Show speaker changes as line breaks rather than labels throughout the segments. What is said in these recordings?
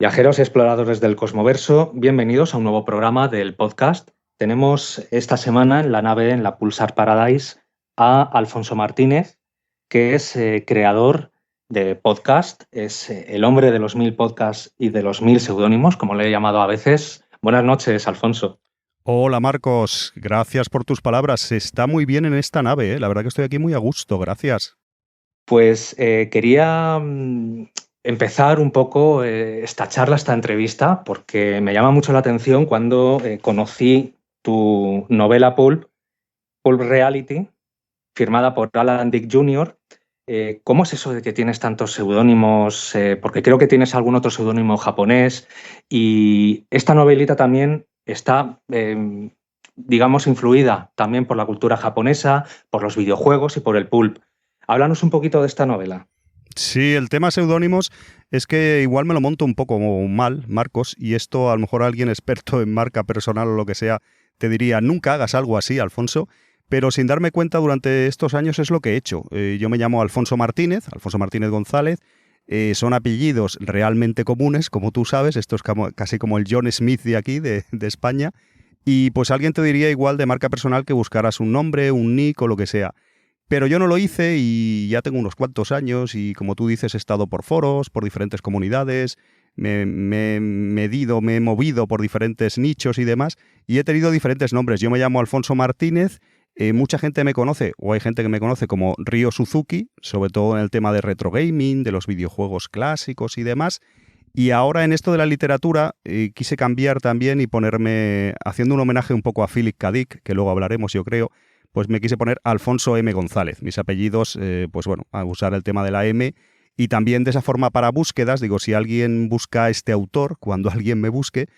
Viajeros y exploradores del Cosmoverso, bienvenidos a un nuevo programa del podcast. Tenemos esta semana en la nave, en la Pulsar Paradise, a Alfonso Martínez, que es creador de podcast, es el hombre de los 1000 podcasts y de los 1000 seudónimos, como le he llamado a veces. Buenas noches, Alfonso.
Hola Marcos, gracias por tus palabras. Se está muy bien en esta nave, ¿eh? La verdad que estoy aquí muy a gusto, gracias.
Pues quería empezar un poco esta charla, esta entrevista, porque me llama mucho la atención cuando conocí tu novela Pulp Reality, firmada por Alan Dick Jr. ¿Cómo es eso de que tienes tantos seudónimos? Porque creo que tienes algún otro seudónimo japonés y esta novelita también está, digamos, influida también por la cultura japonesa, por los videojuegos y por el pulp. Háblanos un poquito de esta novela.
Sí, el tema seudónimos es que igual me lo monto un poco mal, Marcos, y esto a lo mejor alguien experto en marca personal o lo que sea te diría, nunca hagas algo así, Alfonso, pero sin darme cuenta durante estos años es lo que he hecho. Yo me llamo Alfonso Martínez González. Son apellidos realmente comunes, como tú sabes, esto es casi como el John Smith de aquí, de España, y pues alguien te diría igual de marca personal que buscaras un nombre, un nick o lo que sea. Pero yo no lo hice y ya tengo unos cuantos años y como tú dices he estado por foros, por diferentes comunidades, me he movido por diferentes nichos y demás y he tenido diferentes nombres. Yo me llamo Alfonso Martínez, mucha gente me conoce o hay gente que me conoce como Ryo Suzuki, sobre todo en el tema de retro gaming, de los videojuegos clásicos y demás. Y ahora en esto de la literatura quise cambiar también y ponerme, haciendo un homenaje un poco a Philip K. Dick, que luego hablaremos yo creo, pues me quise poner Alfonso M. González. Mis apellidos, pues bueno, a usar el tema de la M. Y también de esa forma para búsquedas, digo, si alguien busca a este autor, cuando alguien me busque,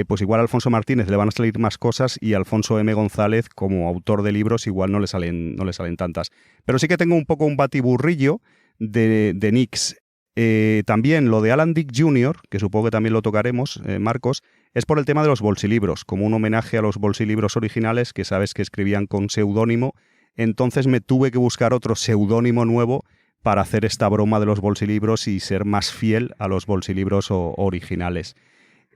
pues igual a Alfonso Martínez le van a salir más cosas y Alfonso M. González, como autor de libros, igual no le salen tantas. Pero sí que tengo un poco un batiburrillo de nicks. También lo de Alan Dick Jr., que supongo que también lo tocaremos, Marcos, es por el tema de los bolsilibros, como un homenaje a los bolsilibros originales que sabes que escribían con seudónimo. Entonces me tuve que buscar otro seudónimo nuevo para hacer esta broma de los bolsilibros y ser más fiel a los bolsilibros originales.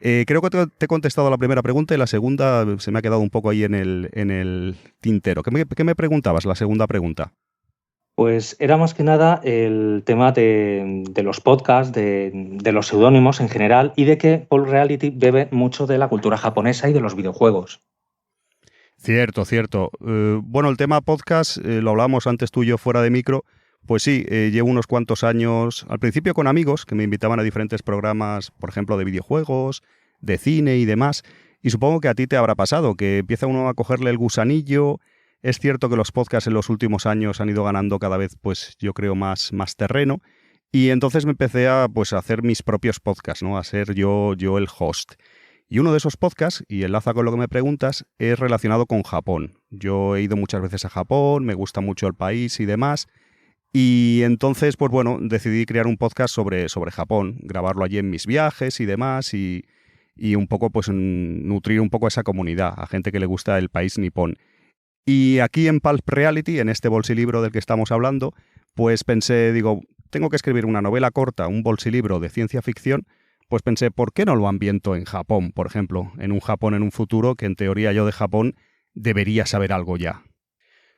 Creo que te he contestado a la primera pregunta y la segunda se me ha quedado un poco ahí en el tintero. ¿Qué me preguntabas, la segunda pregunta?
Pues era más que nada el tema de los podcasts, de los seudónimos en general y de que Pulp Reality bebe mucho de la cultura japonesa y de los videojuegos.
Cierto, cierto. Bueno, el tema podcast, lo hablábamos antes tú y yo fuera de micro, pues sí, llevo unos cuantos años, al principio con amigos que me invitaban a diferentes programas, por ejemplo, de videojuegos, de cine y demás, y supongo que a ti te habrá pasado, que empieza uno a cogerle el gusanillo. Es cierto que los podcasts en los últimos años han ido ganando cada vez, pues yo creo, más terreno, y entonces me empecé a, pues, a hacer mis propios podcasts, ¿no? A ser yo el host. Y uno de esos podcasts, y enlaza con lo que me preguntas, es relacionado con Japón. Yo he ido muchas veces a Japón, me gusta mucho el país y demás. Y entonces, pues bueno, decidí crear un podcast sobre Japón, grabarlo allí en mis viajes y demás, y un poco, pues, nutrir un poco a esa comunidad, a gente que le gusta el país nipón. Y aquí en Pulp Reality, en este bolsilibro del que estamos hablando, pues pensé, digo, tengo que escribir una novela corta, un bolsilibro de ciencia ficción, pues pensé, ¿por qué no lo ambiento en Japón, por ejemplo? En un Japón en un futuro que en teoría yo de Japón debería saber algo ya.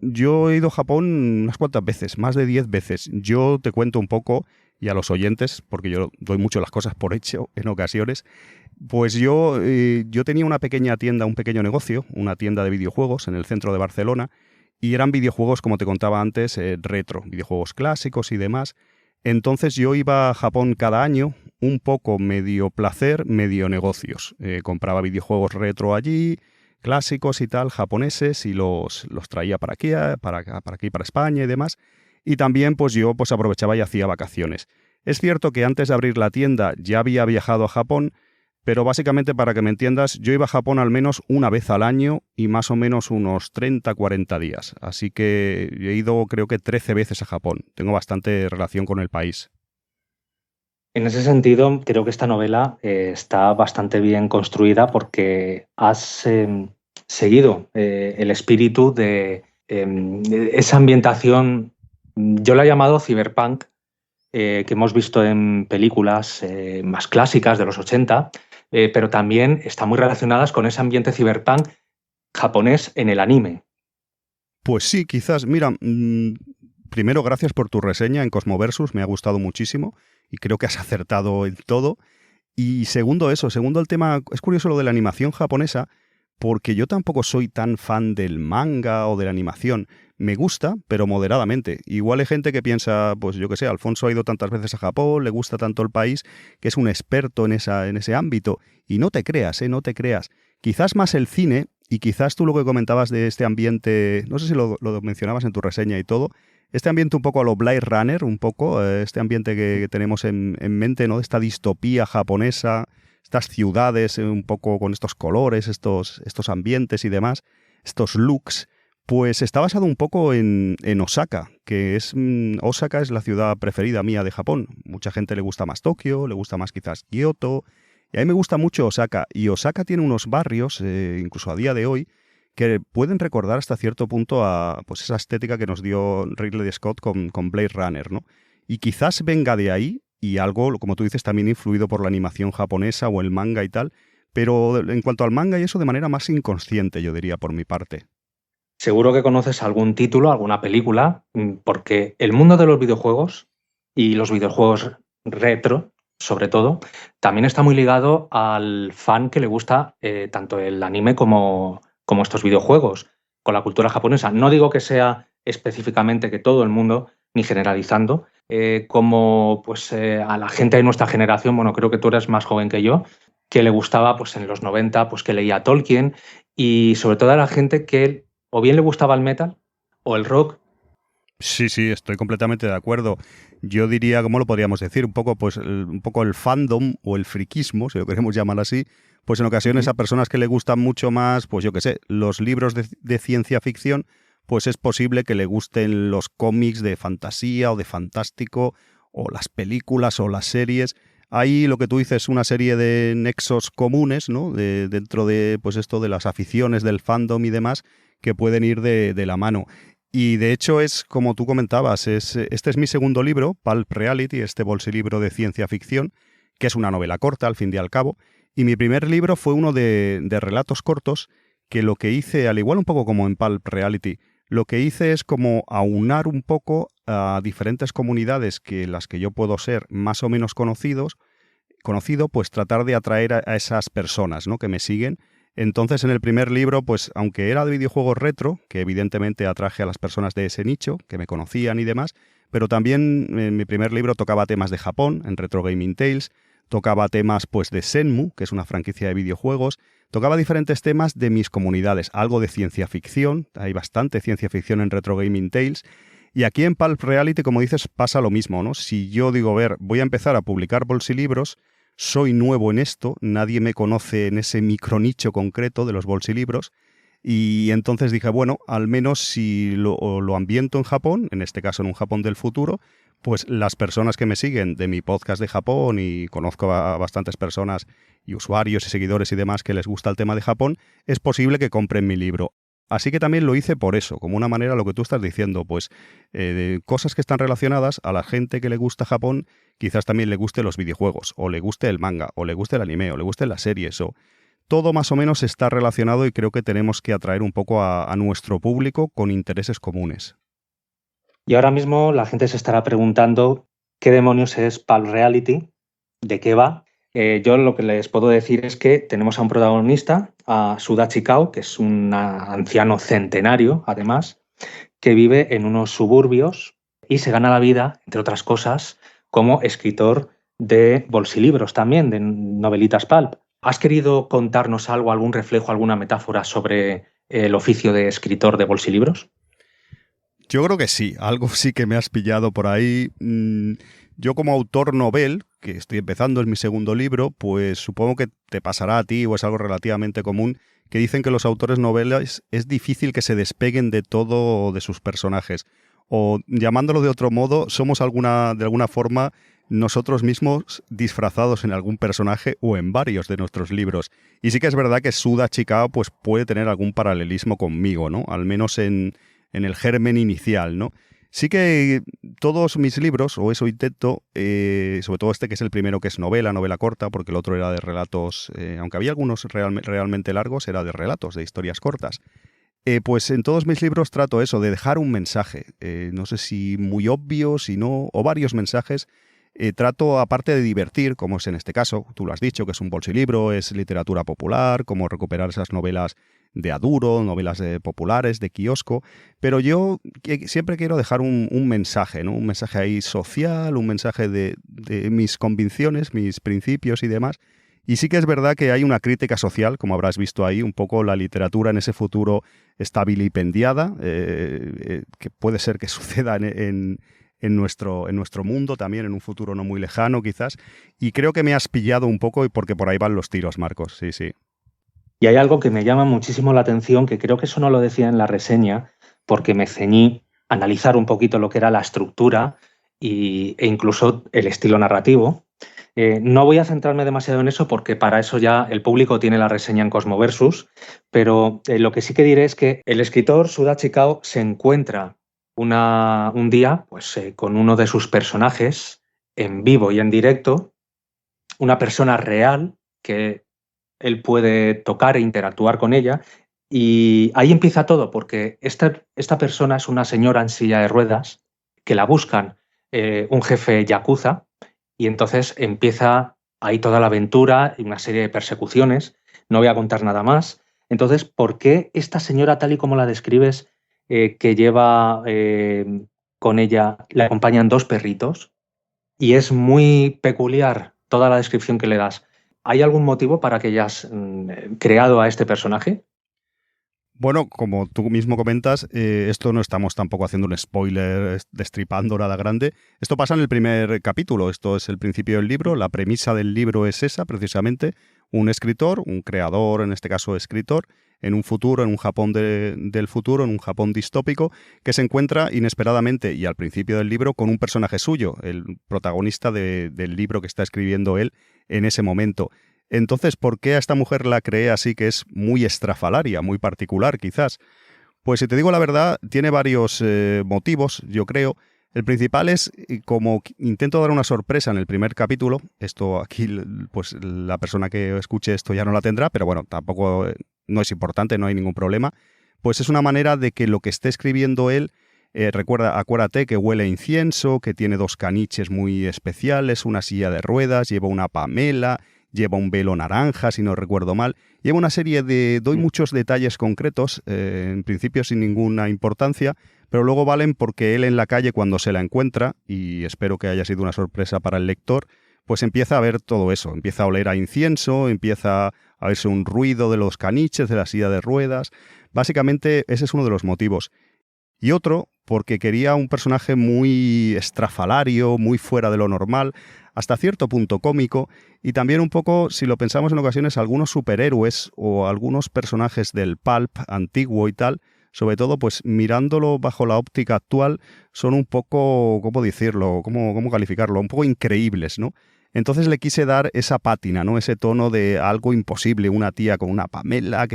Yo he ido a Japón unas cuantas veces, más de 10 veces. Yo te cuento un poco, y a los oyentes, porque yo doy mucho las cosas por hecho en ocasiones, pues yo tenía una pequeña tienda, un pequeño negocio, una tienda de videojuegos en el centro de Barcelona, y eran videojuegos, como te contaba antes, retro, videojuegos clásicos y demás. Entonces yo iba a Japón cada año, un poco medio placer, medio negocios. Compraba videojuegos retro allí, clásicos y tal, japoneses, y los traía para aquí, para España y demás. Y también pues yo pues aprovechaba y hacía vacaciones. Es cierto que antes de abrir la tienda ya había viajado a Japón, pero básicamente, para que me entiendas, yo iba a Japón al menos una vez al año y más o menos unos 30-40 días. Así que he ido creo que 13 veces a Japón. Tengo bastante relación con el país.
En ese sentido, creo que esta novela está bastante bien construida porque has seguido el espíritu de esa ambientación, yo la he llamado cyberpunk, que hemos visto en películas más clásicas de los 80, pero también están muy relacionadas con ese ambiente cyberpunk japonés en el anime.
Pues sí, quizás. Mira, primero, gracias por tu reseña en Cosmoversus, me ha gustado muchísimo y creo que has acertado en todo. Y segundo el tema, es curioso lo de la animación japonesa, porque yo tampoco soy tan fan del manga o de la animación. Me gusta, pero moderadamente. Igual hay gente que piensa, pues yo qué sé, Alfonso ha ido tantas veces a Japón, le gusta tanto el país, que es un experto en ese ámbito. Y no te creas, no te creas. Quizás más el cine, y quizás tú lo que comentabas de este ambiente, no sé si lo mencionabas en tu reseña y todo, este ambiente un poco a lo Blade Runner, un poco, este ambiente que tenemos en mente, ¿no? Esta distopía japonesa, estas ciudades un poco con estos colores, estos ambientes y demás, estos looks, pues está basado un poco en Osaka, que es Osaka es la ciudad preferida mía de Japón. Mucha gente le gusta más Tokio, le gusta más quizás Kioto, y a mí me gusta mucho Osaka, y Osaka tiene unos barrios, incluso a día de hoy, que pueden recordar hasta cierto punto a pues esa estética que nos dio Ridley Scott con Blade Runner, ¿no? Y quizás venga de ahí, y algo, como tú dices, también influido por la animación japonesa o el manga y tal, pero en cuanto al manga y eso de manera más inconsciente, yo diría, por mi parte.
Seguro que conoces algún título, alguna película, porque el mundo de los videojuegos y los videojuegos retro, sobre todo, también está muy ligado al fan que le gusta tanto el anime como estos videojuegos, con la cultura japonesa. No digo que sea específicamente que todo el mundo, ni generalizando, como pues, a la gente de nuestra generación, bueno, creo que tú eres más joven que yo, que le gustaba pues, en los 90, pues, que leía Tolkien, y sobre todo a la gente que o bien le gustaba el metal o el rock.
Sí, sí, estoy completamente de acuerdo. Yo diría, ¿cómo lo podríamos decir? Un poco, pues, un poco el fandom o el friquismo, si lo queremos llamar así, pues en ocasiones
Ujú.
a personas que le gustan mucho más, pues yo qué sé, los libros de ciencia ficción, pues es posible que le gusten los cómics de fantasía o de fantástico, o las películas o las series. Ahí lo que tú dices es una serie de nexos comunes, ¿no? Dentro de, pues esto de las aficiones del fandom y demás, que pueden ir de la mano. Y de hecho es, como tú comentabas, este es mi segundo libro, Pulp Reality, este bolsilibro de ciencia ficción, que es una novela corta, al fin y al cabo. Y mi primer libro fue uno de relatos cortos, que lo que hice, al igual un poco como en Pulp Reality, lo que hice es como aunar un poco a diferentes comunidades que las que yo puedo ser más o menos conocido, pues tratar de atraer a esas personas, ¿no? Que me siguen. Entonces, en el primer libro, pues aunque era de videojuegos retro, que evidentemente atraje a las personas de ese nicho, que me conocían y demás, pero también en mi primer libro tocaba temas de Japón, en Retro Gaming Tales, tocaba temas pues de Shenmue, que es una franquicia de videojuegos, tocaba diferentes temas de mis comunidades, algo de ciencia ficción, hay bastante ciencia ficción en Retro Gaming Tales, y aquí en Pulp Reality, como dices, pasa lo mismo, ¿no? Si yo digo, a ver, voy a empezar a publicar bolsilibros, soy nuevo en esto, nadie me conoce en ese micronicho concreto de los bolsilibros, y entonces dije, bueno, al menos si lo ambiento en Japón, en este caso en un Japón del futuro, pues las personas que me siguen de mi podcast de Japón, y conozco a bastantes personas y usuarios y seguidores y demás que les gusta el tema de Japón, es posible que compren mi libro. Así que también lo hice por eso, como una manera, lo que tú estás diciendo, pues de cosas que están relacionadas a la gente que le gusta Japón, quizás también le guste los videojuegos, o le guste el manga, o le guste el anime, o le guste las series, o todo más o menos está relacionado, y creo que tenemos que atraer un poco a nuestro público con intereses comunes.
Y ahora mismo la gente se estará preguntando qué demonios es Pulp Reality, de qué va. Yo lo que les puedo decir es que tenemos a un protagonista, a Suda Chikao, que es un anciano centenario, además, que vive en unos suburbios y se gana la vida, entre otras cosas, como escritor de bolsilibros también, de novelitas pulp. ¿Has querido contarnos algo, algún reflejo, alguna metáfora sobre el oficio de escritor de bolsilibros?
Yo creo que sí, algo sí que me has pillado por ahí. Yo como autor novel, que estoy empezando, es mi segundo libro, pues supongo que te pasará a ti o es algo relativamente común, que dicen que los autores novelas es difícil que se despeguen de todo de sus personajes. O llamándolo de otro modo, somos de alguna forma nosotros mismos disfrazados en algún personaje o en varios de nuestros libros. Y sí que es verdad que Suda Chikao pues puede tener algún paralelismo conmigo, ¿no? Al menos en el germen inicial, ¿no? Sí que todos mis libros, o eso intento, sobre todo este que es el primero que es novela corta, porque el otro era de relatos, aunque había algunos realmente largos, era de relatos, de historias cortas. Pues en todos mis libros trato eso, de dejar un mensaje. No sé si muy obvio, si no, o varios mensajes. Trato, aparte de divertir, como es en este caso, tú lo has dicho, que es un bolsilibro, es literatura popular, como recuperar esas novelas de Aduro, novelas populares, de kiosco, pero yo siempre quiero dejar un mensaje, ¿no? Un mensaje ahí social, un mensaje de mis convicciones, mis principios y demás. Y sí que es verdad que hay una crítica social, como habrás visto ahí, un poco la literatura en ese futuro está vilipendiada, que puede ser que suceda en nuestro mundo también, en un futuro no muy lejano quizás. Y creo que me has pillado un poco y porque por ahí van los tiros, Marcos. Sí, sí.
Y hay algo que me llama muchísimo la atención, que creo que eso no lo decía en la reseña, porque me ceñí a analizar un poquito lo que era la estructura e incluso el estilo narrativo. No voy a centrarme demasiado en eso porque para eso ya el público tiene la reseña en Cosmoversus, pero lo que sí que diré es que el escritor Suda Chikao se encuentra un día pues, con uno de sus personajes en vivo y en directo, una persona real que él puede tocar e interactuar con ella. Y ahí empieza todo, porque esta persona es una señora en silla de ruedas que la buscan un jefe yakuza y entonces empieza ahí toda la aventura y una serie de persecuciones. No voy a contar nada más. Entonces, ¿por qué esta señora, tal y como la describes, que lleva con ella, le acompañan dos perritos? Y es muy peculiar toda la descripción que le das. ¿Hay algún motivo para que hayas creado a este personaje?
Bueno, como tú mismo comentas, esto no estamos tampoco haciendo un spoiler destripando nada grande. Esto pasa en el primer capítulo, esto es el principio del libro, la premisa del libro es esa, precisamente, un escritor, un creador, en este caso escritor, en un futuro, en un Japón del futuro, en un Japón distópico, que se encuentra inesperadamente y al principio del libro con un personaje suyo, el protagonista del libro que está escribiendo él en ese momento. Entonces, ¿por qué a esta mujer la creé así que es muy estrafalaria, muy particular quizás? Pues si te digo la verdad, tiene varios motivos, yo creo. El principal es, como intento dar una sorpresa en el primer capítulo, esto aquí, pues la persona que escuche esto ya no la tendrá, pero bueno, tampoco no es importante, no hay ningún problema, pues es una manera de que lo que esté escribiendo él, acuérdate que huele a incienso, que tiene dos caniches muy especiales, una silla de ruedas, lleva una pamela, lleva un velo naranja, si no recuerdo mal. Lleva una serie doy muchos detalles concretos, en principio sin ninguna importancia, pero luego valen porque él en la calle cuando se la encuentra, y espero que haya sido una sorpresa para el lector, pues empieza a ver todo eso, empieza a oler a incienso, empieza a verse un ruido de los caniches, de la silla de ruedas. Básicamente ese es uno de los motivos. Y otro, porque quería un personaje muy estrafalario, muy fuera de lo normal, hasta cierto punto cómico, y también un poco, si lo pensamos en ocasiones, algunos superhéroes o algunos personajes del pulp antiguo y tal, sobre todo, pues mirándolo bajo la óptica actual, son un poco, ¿cómo decirlo? ¿Cómo calificarlo? Un poco increíbles, ¿no? Entonces le quise dar esa pátina, ¿no? Ese tono de algo imposible, una tía con una pamela,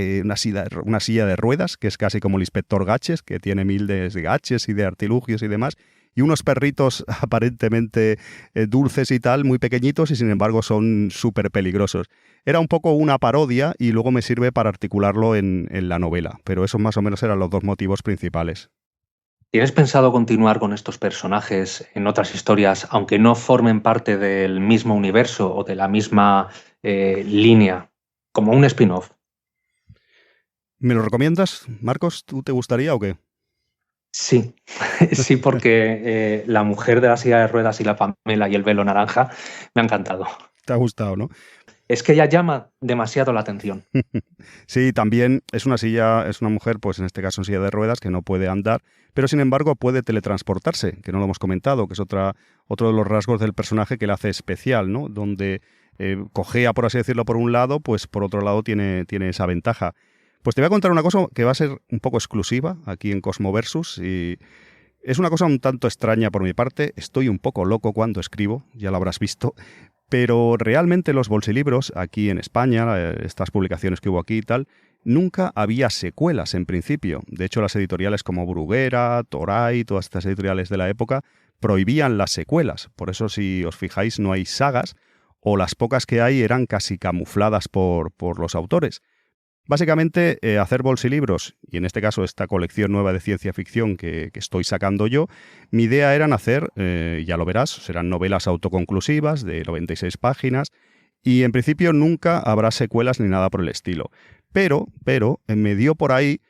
una silla de ruedas, que es casi como el inspector Gaches, que tiene mil de gaches y de artilugios y demás, y unos perritos aparentemente dulces y tal, muy pequeñitos, y sin embargo son súper peligrosos. Era un poco una parodia y luego me sirve para articularlo en la novela, pero esos más o menos eran los dos motivos principales.
¿Tienes pensado continuar con estos personajes en otras historias, aunque no formen parte del mismo universo o de la misma línea, como un spin-off?
¿Me lo recomiendas, Marcos? ¿Tú te gustaría o qué?
Sí, sí, porque la mujer de la silla de ruedas y la Pamela y el velo naranja me ha encantado.
¿Te ha gustado, no?
Es que ella llama demasiado la atención.
Sí, también es una mujer, pues en este caso en silla de ruedas, que no puede andar, pero sin embargo puede teletransportarse, que no lo hemos comentado, que es otro de los rasgos del personaje que la hace especial, ¿no? Donde cojea, por así decirlo, por un lado, pues por otro lado tiene esa ventaja. Pues te voy a contar una cosa que va a ser un poco exclusiva aquí en Cosmoversus y es una cosa un tanto extraña por mi parte. Estoy un poco loco cuando escribo, ya lo habrás visto, pero realmente los bolsilibros aquí en España, estas publicaciones que hubo aquí y tal, nunca había secuelas en principio. De hecho, las editoriales como Bruguera, Toray, todas estas editoriales de la época prohibían las secuelas. Por eso, si os fijáis, no hay sagas, o las pocas que hay eran casi camufladas por los autores. Básicamente, hacer bolsilibros, y en este caso esta colección nueva de ciencia ficción que estoy sacando yo, mi idea era hacer, ya lo verás, serán novelas autoconclusivas de 96 páginas, y en principio nunca habrá secuelas ni nada por el estilo. Pero me dio por ahí,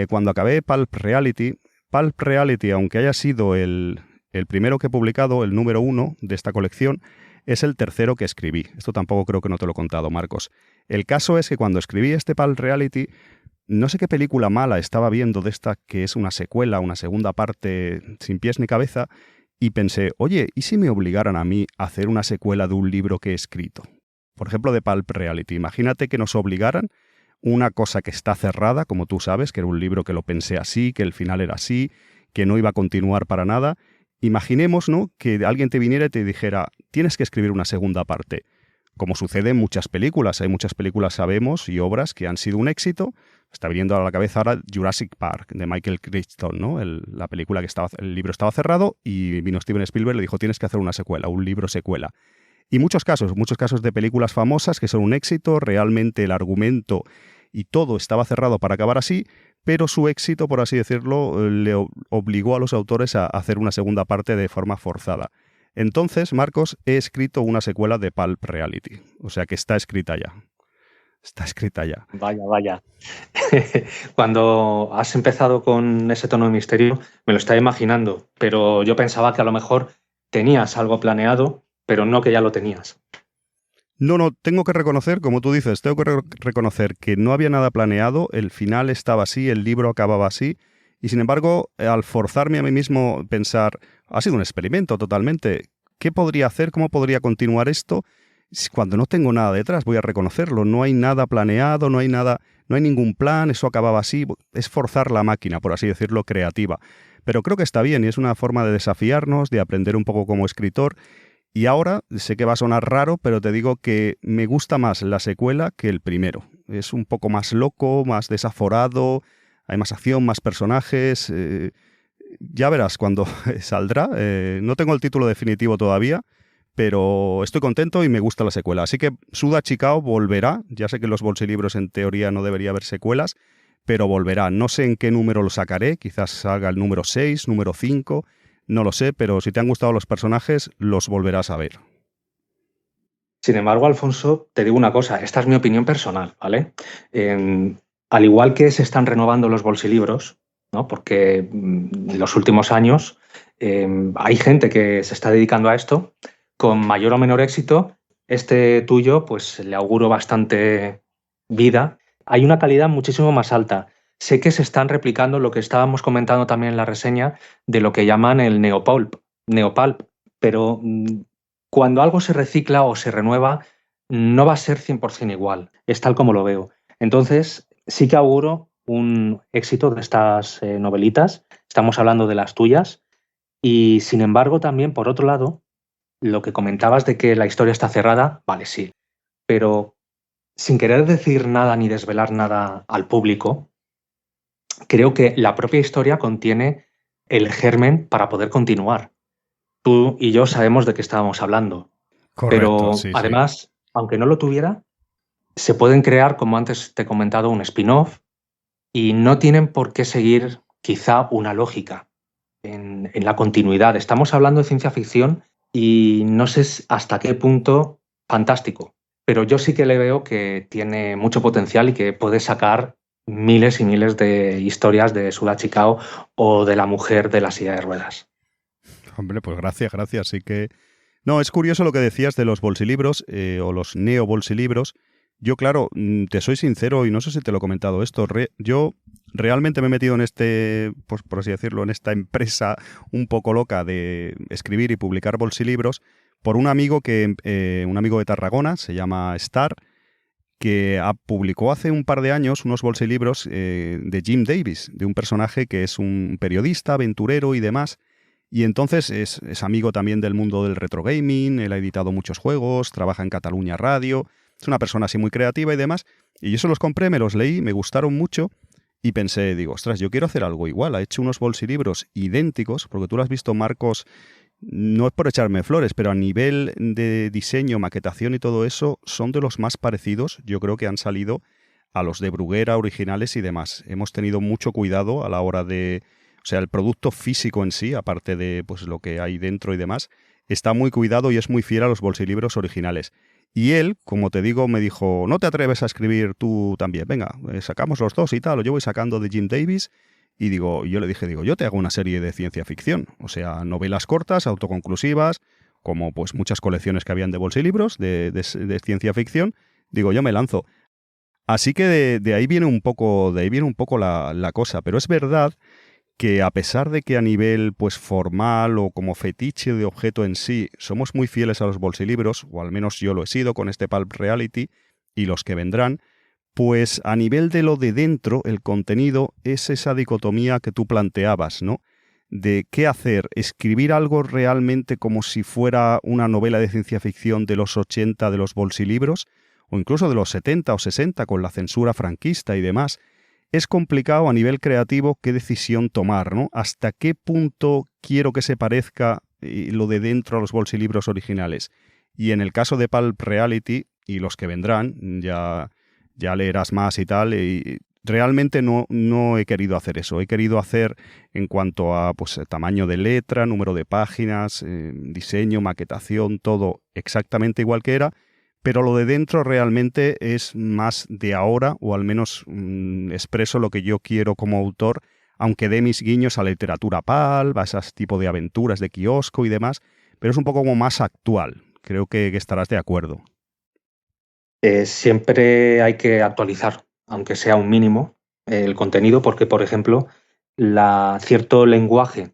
cuando acabé Pulp Reality, aunque haya sido el primero que he publicado, el número 1 de esta colección, es el tercero que escribí. Esto tampoco creo que no te lo he contado, Marcos. El caso es que cuando escribí este Pulp Reality, no sé qué película mala estaba viendo de esta que es una secuela, una segunda parte sin pies ni cabeza, y pensé, oye, ¿y si me obligaran a mí a hacer una secuela de un libro que he escrito? Por ejemplo, de Pulp Reality. Imagínate que nos obligaran una cosa que está cerrada, como tú sabes, que era un libro que lo pensé así, que el final era así, que no iba a continuar para nada. Imaginemos, ¿no?, que alguien te viniera y te dijera, tienes que escribir una segunda parte. Como sucede en muchas películas. Hay muchas películas, sabemos, y obras que han sido un éxito. Está viniendo a la cabeza ahora Jurassic Park, de Michael Crichton, ¿no? La película el libro estaba cerrado y vino Steven Spielberg y le dijo, tienes que hacer una secuela, un libro secuela. Y muchos casos de películas famosas que son un éxito, realmente el argumento y todo estaba cerrado para acabar así, pero su éxito, por así decirlo, le obligó a los autores a hacer una segunda parte de forma forzada. Entonces, Marcos, he escrito una secuela de Pulp Reality. O sea que está escrita ya. Está escrita ya.
Vaya. Cuando has empezado con ese tono de misterio, me lo estaba imaginando, pero yo pensaba que a lo mejor tenías algo planeado, pero no que ya lo tenías.
No, tengo que reconocer, como tú dices, reconocer que no había nada planeado, el final estaba así, el libro acababa así, y sin embargo, al forzarme a mí mismo pensar, ha sido un experimento totalmente, ¿qué podría hacer? ¿Cómo podría continuar esto? Cuando no tengo nada detrás, voy a reconocerlo, no hay nada planeado, no hay ningún plan, eso acababa así, es forzar la máquina, por así decirlo, creativa. Pero creo que está bien y es una forma de desafiarnos, de aprender un poco como escritor. Y ahora, sé que va a sonar raro, pero te digo que me gusta más la secuela que el primero. Es un poco más loco, más desaforado, hay más acción, más personajes. Ya verás cuando saldrá. No tengo el título definitivo todavía, pero estoy contento y me gusta la secuela. Así que Suda Chicao volverá. Ya sé que en los bolsilibros en teoría no debería haber secuelas, pero volverá. No sé en qué número lo sacaré. Quizás salga el número 6, número 5... No lo sé, pero si te han gustado los personajes, los volverás a ver.
Sin embargo, Alfonso, te digo una cosa, esta es mi opinión personal, ¿vale? Al igual que se están renovando los bolsilibros, ¿no? Porque en los últimos años hay gente que se está dedicando a esto con mayor o menor éxito. Este tuyo, pues le auguro bastante vida. Hay una calidad muchísimo más alta. Sé que se están replicando lo que estábamos comentando también en la reseña de lo que llaman el neopulp, pero cuando algo se recicla o se renueva, no va a ser 100% igual, es tal como lo veo. Entonces, sí que auguro un éxito de estas novelitas, estamos hablando de las tuyas, y sin embargo también, por otro lado, lo que comentabas de que la historia está cerrada, vale, sí, pero sin querer decir nada ni desvelar nada al público, creo que la propia historia contiene el germen para poder continuar. Tú y yo sabemos de qué estábamos hablando.
Correcto,
Pero
sí.
además, aunque no lo tuviera, se pueden crear, como antes te he comentado, un spin-off y no tienen por qué seguir quizá una lógica en la continuidad. Estamos hablando de ciencia ficción y no sé hasta qué punto fantástico, pero yo sí que le veo que tiene mucho potencial y que puede sacar miles y miles de historias de Suda Chicao o de la mujer de la silla de ruedas.
Hombre, pues gracias. Sí que... No, es curioso lo que decías de los bolsilibros o los neo-bolsilibros. Yo, claro, te soy sincero y no sé si te lo he comentado esto. Yo realmente me he metido en pues por así decirlo, en esta empresa un poco loca de escribir y publicar bolsilibros por un amigo de Tarragona, se llama Star, que publicó hace un par de años unos bolsilibros de Jim Davis, de un personaje que es un periodista, aventurero y demás. Y entonces es amigo también del mundo del retro gaming, él ha editado muchos juegos, trabaja en Cataluña Radio. es una persona así muy creativa y demás, y yo se los compré, me los leí, me gustaron mucho, y pensé, digo, ostras, yo quiero hacer algo igual. Ha hecho unos bolsilibros idénticos, porque tú lo has visto, Marcos, no es por echarme flores, pero a nivel de diseño, maquetación y todo eso, son de los más parecidos, yo creo que han salido a los de Bruguera originales y demás. Hemos tenido mucho cuidado a la hora de... O sea, el producto físico en sí, aparte de pues lo que hay dentro y demás, está muy cuidado y es muy fiel a los bolsilibros originales. Y él, como te digo, me dijo, ¿no te atreves a escribir tú también? Venga, sacamos los dos y tal. Yo voy sacando de Jim Davis y yo le dije, yo te hago una serie de ciencia ficción. O sea, novelas cortas, autoconclusivas, como pues muchas colecciones que habían de bolsilibros de ciencia ficción. Digo, yo me lanzo. Así que de ahí viene un poco, la cosa. Pero es verdad que a pesar de que a nivel pues formal o como fetiche de objeto en sí somos muy fieles a los bolsilibros, o al menos yo lo he sido con este Pulp Reality y los que vendrán, pues a nivel de lo de dentro, el contenido es esa dicotomía que tú planteabas, ¿no? De qué hacer, escribir algo realmente como si fuera una novela de ciencia ficción de los 80 de los bolsilibros, o incluso de los 70 o 60 con la censura franquista y demás. Es complicado a nivel creativo qué decisión tomar, ¿no? ¿Hasta qué punto quiero que se parezca lo de dentro a los bolsilibros originales? Y en el caso de Pulp Reality y los que vendrán, ya leerás más y tal, y realmente no he querido hacer eso. He querido hacer en cuanto a pues, tamaño de letra, número de páginas, diseño, maquetación, todo exactamente igual que era, pero lo de dentro realmente es más de ahora, o al menos expreso lo que yo quiero como autor, aunque dé mis guiños a la literatura pulp, a ese tipo de aventuras de kiosco y demás, pero es un poco como más actual. Creo que estarás de acuerdo.
Siempre hay que actualizar, aunque sea un mínimo, el contenido, porque, por ejemplo, cierto lenguaje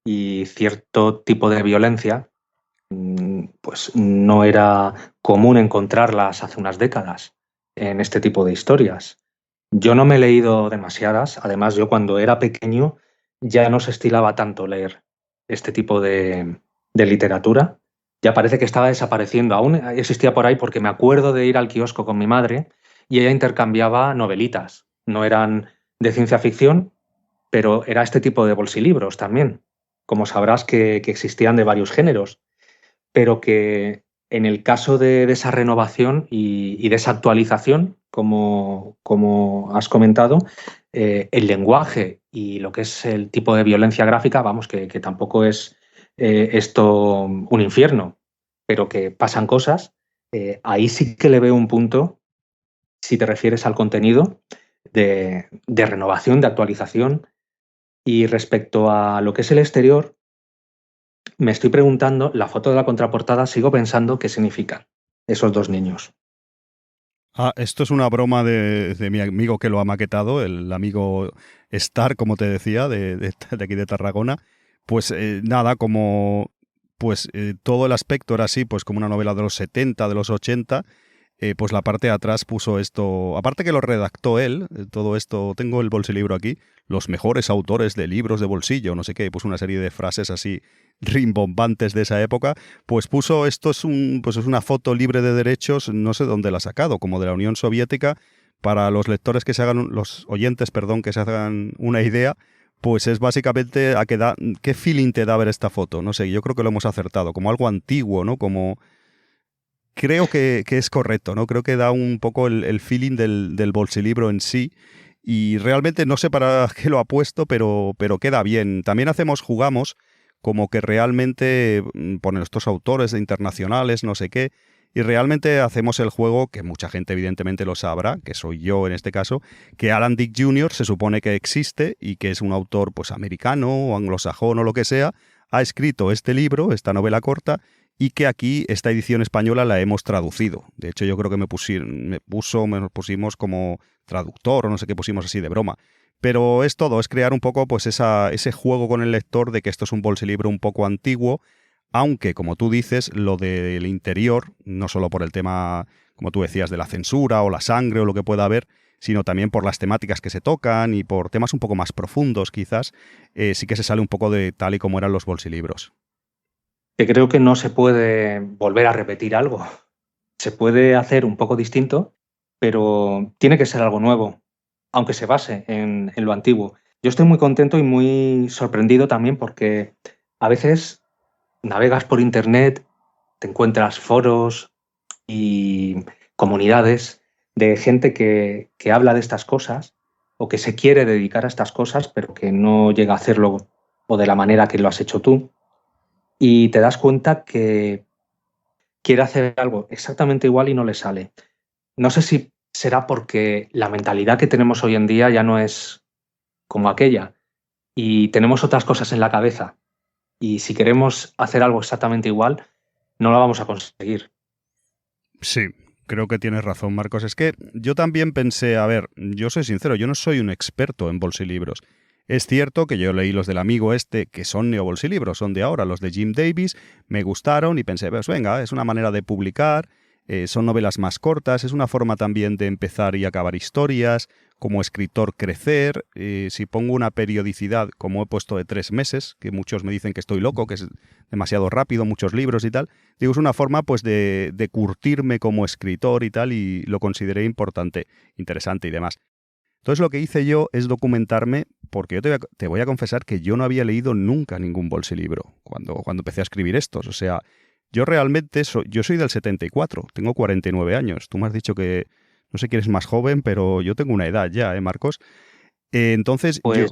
y cierto tipo de violencia pues no era común encontrarlas hace unas décadas en este tipo de historias. Yo no me he leído demasiadas, además yo cuando era pequeño ya no se estilaba tanto leer este tipo de literatura, ya parece que estaba desapareciendo, aún existía por ahí porque me acuerdo de ir al kiosco con mi madre y ella intercambiaba novelitas, no eran de ciencia ficción, pero era este tipo de bolsilibros también, como sabrás que existían de varios géneros, pero que en el caso de esa renovación y de esa actualización, como has comentado, el lenguaje y lo que es el tipo de violencia gráfica, vamos, que tampoco es esto un infierno, pero que pasan cosas, ahí sí que le veo un punto, si te refieres al contenido, de renovación, de actualización. Y respecto a lo que es el exterior, me estoy preguntando, la foto de la contraportada, sigo pensando qué significan esos dos niños.
Esto es una broma de mi amigo que lo ha maquetado, el amigo Star, como te decía, de aquí de Tarragona. Pues nada, como pues todo el aspecto era así, pues como una novela de los 70, de los 80, pues la parte de atrás puso esto, aparte que lo redactó él, todo esto, tengo el bolsilibro aquí, los mejores autores de libros de bolsillo, no sé qué, puso una serie de frases así rimbombantes de esa época, pues puso, esto pues es una foto libre de derechos, no sé dónde la ha sacado, como de la Unión Soviética, para los lectores que se hagan, los oyentes, perdón, que se hagan una idea, pues es básicamente qué feeling te da ver esta foto, no sé, yo creo que lo hemos acertado, como algo antiguo, ¿no? Como creo que es correcto, ¿no? Creo que da un poco el feeling del bolsilibro en sí. Y realmente no sé para qué lo ha puesto, pero queda bien. También jugamos como que realmente ponen estos autores internacionales, no sé qué, y realmente hacemos el juego, que mucha gente evidentemente lo sabrá, que soy yo en este caso, que Alan Dick Jr. se supone que existe y que es un autor pues americano o anglosajón o lo que sea, ha escrito este libro, esta novela corta, y que aquí esta edición española la hemos traducido. De hecho, yo creo que nos pusimos como traductor o no sé qué pusimos así de broma. Pero es todo, es crear un poco pues ese juego con el lector de que esto es un bolsilibro un poco antiguo, aunque, como tú dices, lo del interior, no solo por el tema, como tú decías, de la censura o la sangre o lo que pueda haber, sino también por las temáticas que se tocan y por temas un poco más profundos quizás, sí que se sale un poco de tal y como eran los bolsilibros.
Que creo que no se puede volver a repetir algo. se puede hacer un poco distinto, pero tiene que ser algo nuevo, aunque se base en lo antiguo. Yo estoy muy contento y muy sorprendido también porque a veces navegas por internet, te encuentras foros y comunidades de gente que habla de estas cosas o que se quiere dedicar a estas cosas, pero que no llega a hacerlo o de la manera que lo has hecho tú. Y te das cuenta que quiere hacer algo exactamente igual y no le sale. No sé si será porque la mentalidad que tenemos hoy en día ya no es como aquella y tenemos otras cosas en la cabeza. Y si queremos hacer algo exactamente igual, no lo vamos a conseguir.
Sí, creo que tienes razón, Marcos. Es que yo también pensé, a ver, yo soy sincero, yo no soy un experto en bolsilibros. Es cierto que yo leí los del amigo este, que son neobolsilibros, son de ahora, los de Jim Davis, me gustaron y pensé, pues venga, es una manera de publicar, son novelas más cortas, es una forma también de empezar y acabar historias, como escritor crecer, si pongo una periodicidad, como he puesto de 3 meses, que muchos me dicen que estoy loco, que es demasiado rápido, muchos libros y tal, digo, es una forma pues de curtirme como escritor y tal, y lo consideré importante, interesante y demás. Entonces lo que hice yo es documentarme, porque yo te voy a confesar que yo no había leído nunca ningún bolsilibro cuando empecé a escribir estos. O sea, yo realmente yo soy del 74, tengo 49 años. Tú me has dicho que no sé quién es más joven, pero yo tengo una edad ya, ¿eh, Marcos? Entonces yo...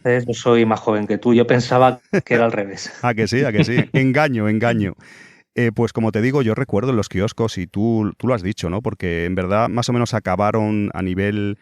Pues yo soy más joven que tú. Yo pensaba que era al revés.
¿A que sí? ¿A que sí? Engaño, engaño. Pues como te digo, yo recuerdo en los kioscos, y tú lo has dicho, ¿no? Porque en verdad más o menos acabaron a nivel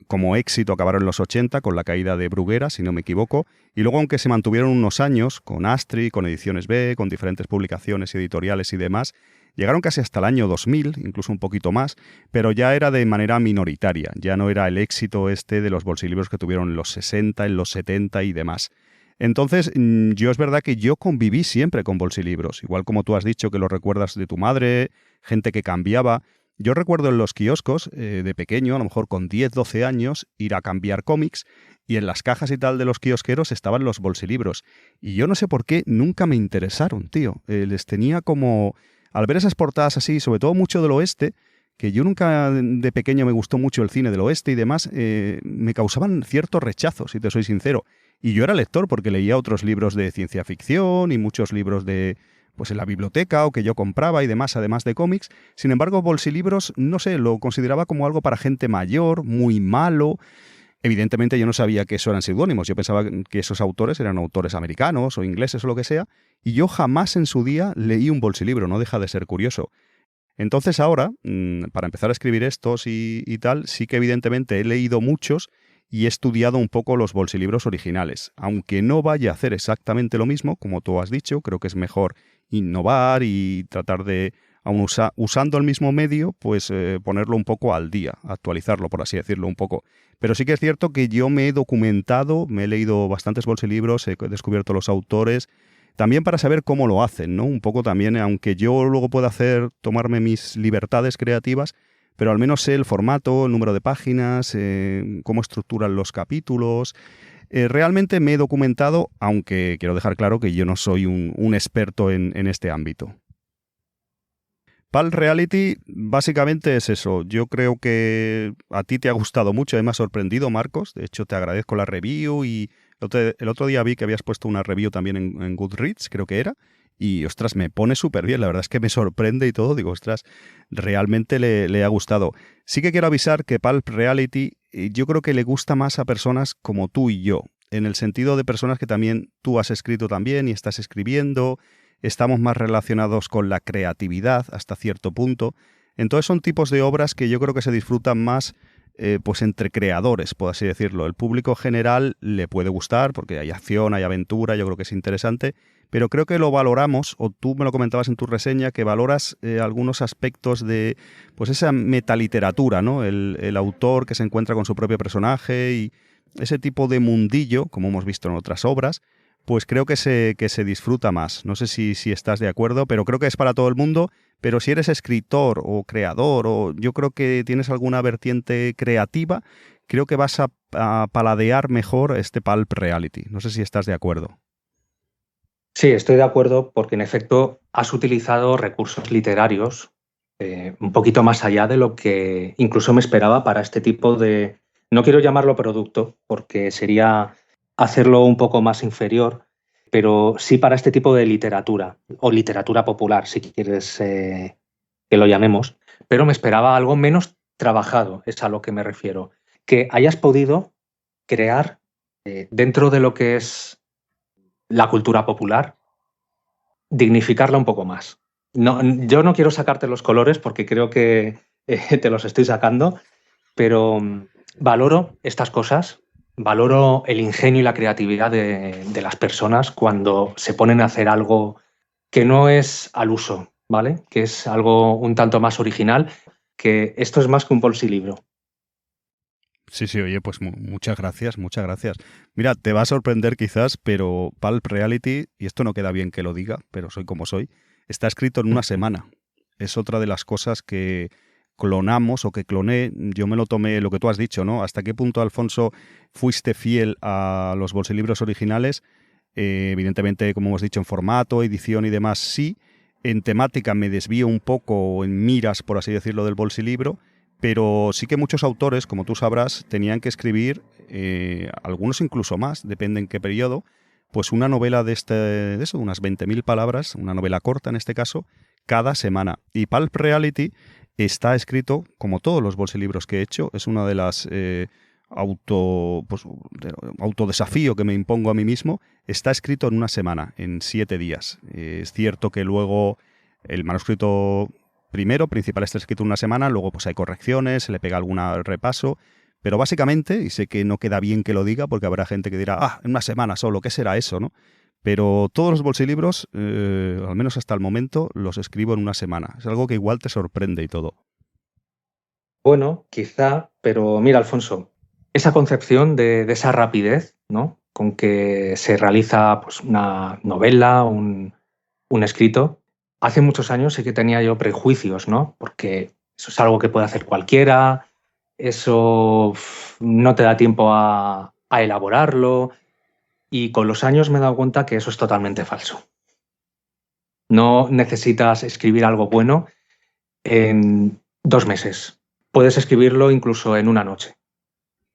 como éxito, acabaron en los 80 con la caída de Bruguera, si no me equivoco, y luego aunque se mantuvieron unos años con Astri, con Ediciones B, con diferentes publicaciones editoriales y demás, llegaron casi hasta el año 2000, incluso un poquito más, pero ya era de manera minoritaria, ya no era el éxito este de los bolsilibros que tuvieron en los 60, en los 70 y demás. Entonces, yo es verdad que yo conviví siempre con bolsilibros, igual como tú has dicho que lo recuerdas de tu madre, gente que cambiaba. Yo recuerdo en los kioscos, de pequeño, a lo mejor con 10, 12 años, ir a cambiar cómics y en las cajas y tal de los kiosqueros estaban los bolsilibros. Y yo no sé por qué nunca me interesaron, tío. Les tenía como... Al ver esas portadas así, sobre todo mucho del oeste, que yo nunca de pequeño me gustó mucho el cine del oeste y demás, me causaban cierto rechazo, si te soy sincero. Y yo era lector porque leía otros libros de ciencia ficción y muchos libros de, pues en la biblioteca o que yo compraba y demás, además de cómics. Sin embargo, bolsilibros, no sé, lo consideraba como algo para gente mayor, muy malo. Evidentemente yo no sabía que eso eran seudónimos, yo pensaba que esos autores eran autores americanos o ingleses o lo que sea, y yo jamás en su día leí un bolsilibro, no deja de ser curioso. Entonces ahora, para empezar a escribir estos y tal, sí que evidentemente he leído muchos y he estudiado un poco los bolsilibros originales. Aunque no vaya a hacer exactamente lo mismo, como tú has dicho, creo que es mejor innovar y tratar de, aun usando el mismo medio, pues ponerlo un poco al día, actualizarlo, por así decirlo, un poco. Pero sí que es cierto que yo me he documentado, me he leído bastantes bolsilibros, he descubierto los autores, también para saber cómo lo hacen, ¿no? Un poco también, aunque yo luego pueda tomarme mis libertades creativas, pero al menos sé el formato, el número de páginas, cómo estructuran los capítulos. Realmente me he documentado, aunque quiero dejar claro que yo no soy un experto en este ámbito. Pulp Reality básicamente es eso. Yo creo que a ti te ha gustado mucho, me ha sorprendido, Marcos. De hecho, te agradezco la review y el otro día vi que habías puesto una review también en Goodreads, creo que era. Y, ostras, me pone súper bien. La verdad es que me sorprende y todo. Digo, ostras, realmente le ha gustado. Sí que quiero avisar que Pulp Reality yo creo que le gusta más a personas como tú y yo. En el sentido de personas que también tú has escrito también y estás escribiendo. Estamos más relacionados con la creatividad hasta cierto punto. Entonces son tipos de obras que yo creo que se disfrutan más pues entre creadores, por así decirlo. El público general le puede gustar porque hay acción, hay aventura, yo creo que es interesante, pero creo que lo valoramos, o tú me lo comentabas en tu reseña, que valoras algunos aspectos de pues esa metaliteratura, ¿no? El autor que se encuentra con su propio personaje y ese tipo de mundillo, como hemos visto en otras obras, pues creo que se disfruta más. No sé si estás de acuerdo, pero creo que es para todo el mundo. Pero si eres escritor o creador, o yo creo que tienes alguna vertiente creativa, creo que vas a paladear mejor este Pulp Reality. No sé si estás de acuerdo.
Sí, estoy de acuerdo porque en efecto has utilizado recursos literarios un poquito más allá de lo que incluso me esperaba para este tipo de, no quiero llamarlo producto, porque sería hacerlo un poco más inferior, pero sí para este tipo de literatura, o literatura popular, si quieres que lo llamemos, pero me esperaba algo menos trabajado, es a lo que me refiero. Que hayas podido crear dentro de lo que es la cultura popular, dignificarla un poco más. No, yo no quiero sacarte los colores porque creo que te los estoy sacando, pero valoro estas cosas, valoro el ingenio y la creatividad de las personas cuando se ponen a hacer algo que no es al uso, ¿vale? Que es algo un tanto más original, que esto es más que un bolsilibro.
Sí, sí, oye, pues muchas gracias, muchas gracias. Mira, te va a sorprender quizás, pero Pulp Reality, y esto no queda bien que lo diga, pero soy como soy, está escrito en una semana. Es otra de las cosas que clonamos o que cloné. Yo me lo tomé, lo que tú has dicho, ¿no? ¿Hasta qué punto, Alfonso, fuiste fiel a los bolsilibros originales? Evidentemente, como hemos dicho, en formato, edición y demás, sí. En temática me desvío un poco en miras, por así decirlo, del bolsilibro, pero sí que muchos autores, como tú sabrás, tenían que escribir, algunos incluso más, depende en qué periodo, pues una novela de eso, unas 20.000 palabras, una novela corta en este caso, cada semana. Y Pulp Reality está escrito, como todos los bolsilibros que he hecho, es una de las autodesafío que me impongo a mí mismo, está escrito en una semana, en 7 días. Es cierto que luego el manuscrito primero, principal, está escrito en una semana, luego pues hay correcciones, se le pega algún repaso, pero básicamente, y sé que no queda bien que lo diga porque habrá gente que dirá, en una semana solo, ¿qué será eso, no? Pero todos los bolsilibros, al menos hasta el momento, los escribo en una semana. Es algo que igual te sorprende y todo.
Bueno, quizá, pero mira, Alfonso, esa concepción de esa rapidez, ¿no? Con que se realiza pues, una novela, un escrito, hace muchos años sí que tenía yo prejuicios, ¿no? Porque eso es algo que puede hacer cualquiera, eso no te da tiempo a elaborarlo, y con los años me he dado cuenta que eso es totalmente falso. No necesitas escribir algo bueno en 2 meses. Puedes escribirlo incluso en una noche.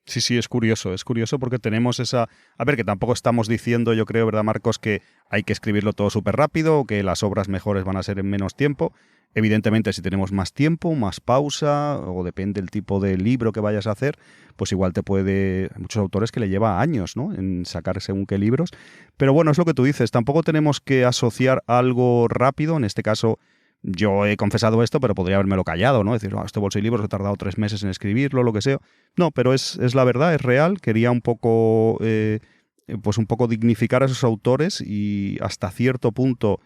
Sí, sí, es curioso porque tenemos esa... A ver, que tampoco estamos diciendo, yo creo, ¿verdad, Marcos?, que hay que escribirlo todo súper rápido o que las obras mejores van a ser en menos tiempo. Evidentemente, si tenemos más tiempo, más pausa, o depende del tipo de libro que vayas a hacer, pues igual te puede... Hay muchos autores que le lleva años, ¿no?, en sacar según qué libros. Pero bueno, es lo que tú dices, tampoco tenemos que asociar algo rápido, en este caso... Yo he confesado esto, pero podría habérmelo callado, ¿no? Decir, este bolso de libros he tardado 3 meses en escribirlo, lo que sea. No, pero es la verdad, es real. Quería un poco, pues un poco dignificar a esos autores y hasta cierto punto,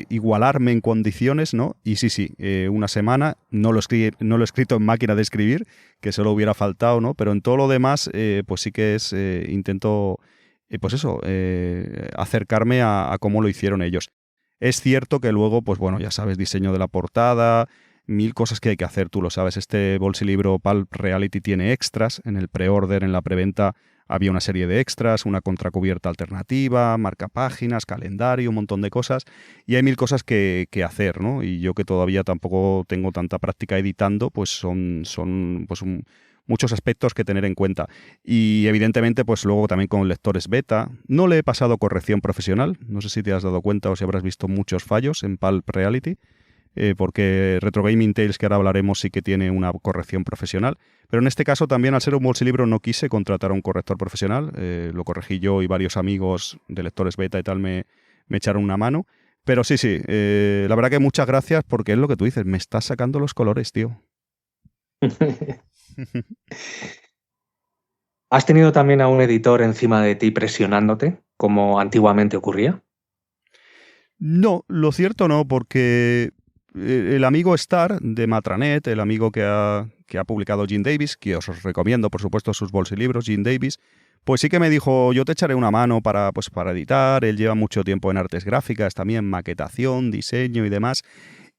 igualarme en condiciones, ¿no? Y sí, una semana, no lo he escrito en máquina de escribir, que solo hubiera faltado, ¿no? Pero en todo lo demás, pues sí que es, intento, acercarme a cómo lo hicieron ellos. Es cierto que luego, pues bueno, ya sabes, diseño de la portada, mil cosas que hay que hacer, tú lo sabes. Este bolsilibro Pulp Reality tiene extras. En el pre-order, en la preventa, había una serie de extras, una contracubierta alternativa, marcapáginas, calendario, un montón de cosas. Y hay mil cosas que hacer, ¿no? Y yo que todavía tampoco tengo tanta práctica editando, pues son muchos aspectos que tener en cuenta. Y evidentemente, pues luego también con lectores beta. No le he pasado corrección profesional. No sé si te has dado cuenta o si habrás visto muchos fallos en Pulp Reality. Porque Retro Gaming Tales, que ahora hablaremos, sí que tiene una corrección profesional. Pero en este caso también, al ser un bolsilibro, no quise contratar a un corrector profesional. Lo corregí yo y varios amigos de lectores beta y tal me echaron una mano. Pero sí, la verdad que muchas gracias porque es lo que tú dices, me estás sacando los colores, tío.
¿Has tenido también a un editor encima de ti presionándote, como antiguamente ocurría?
No, lo cierto no, porque el amigo Star de Matranet, el amigo que ha publicado Jim Davis, que os recomiendo, por supuesto, sus bolsilibros, Jim Davis, pues sí que me dijo, yo te echaré una mano para editar. Él lleva mucho tiempo en artes gráficas, también maquetación, diseño y demás.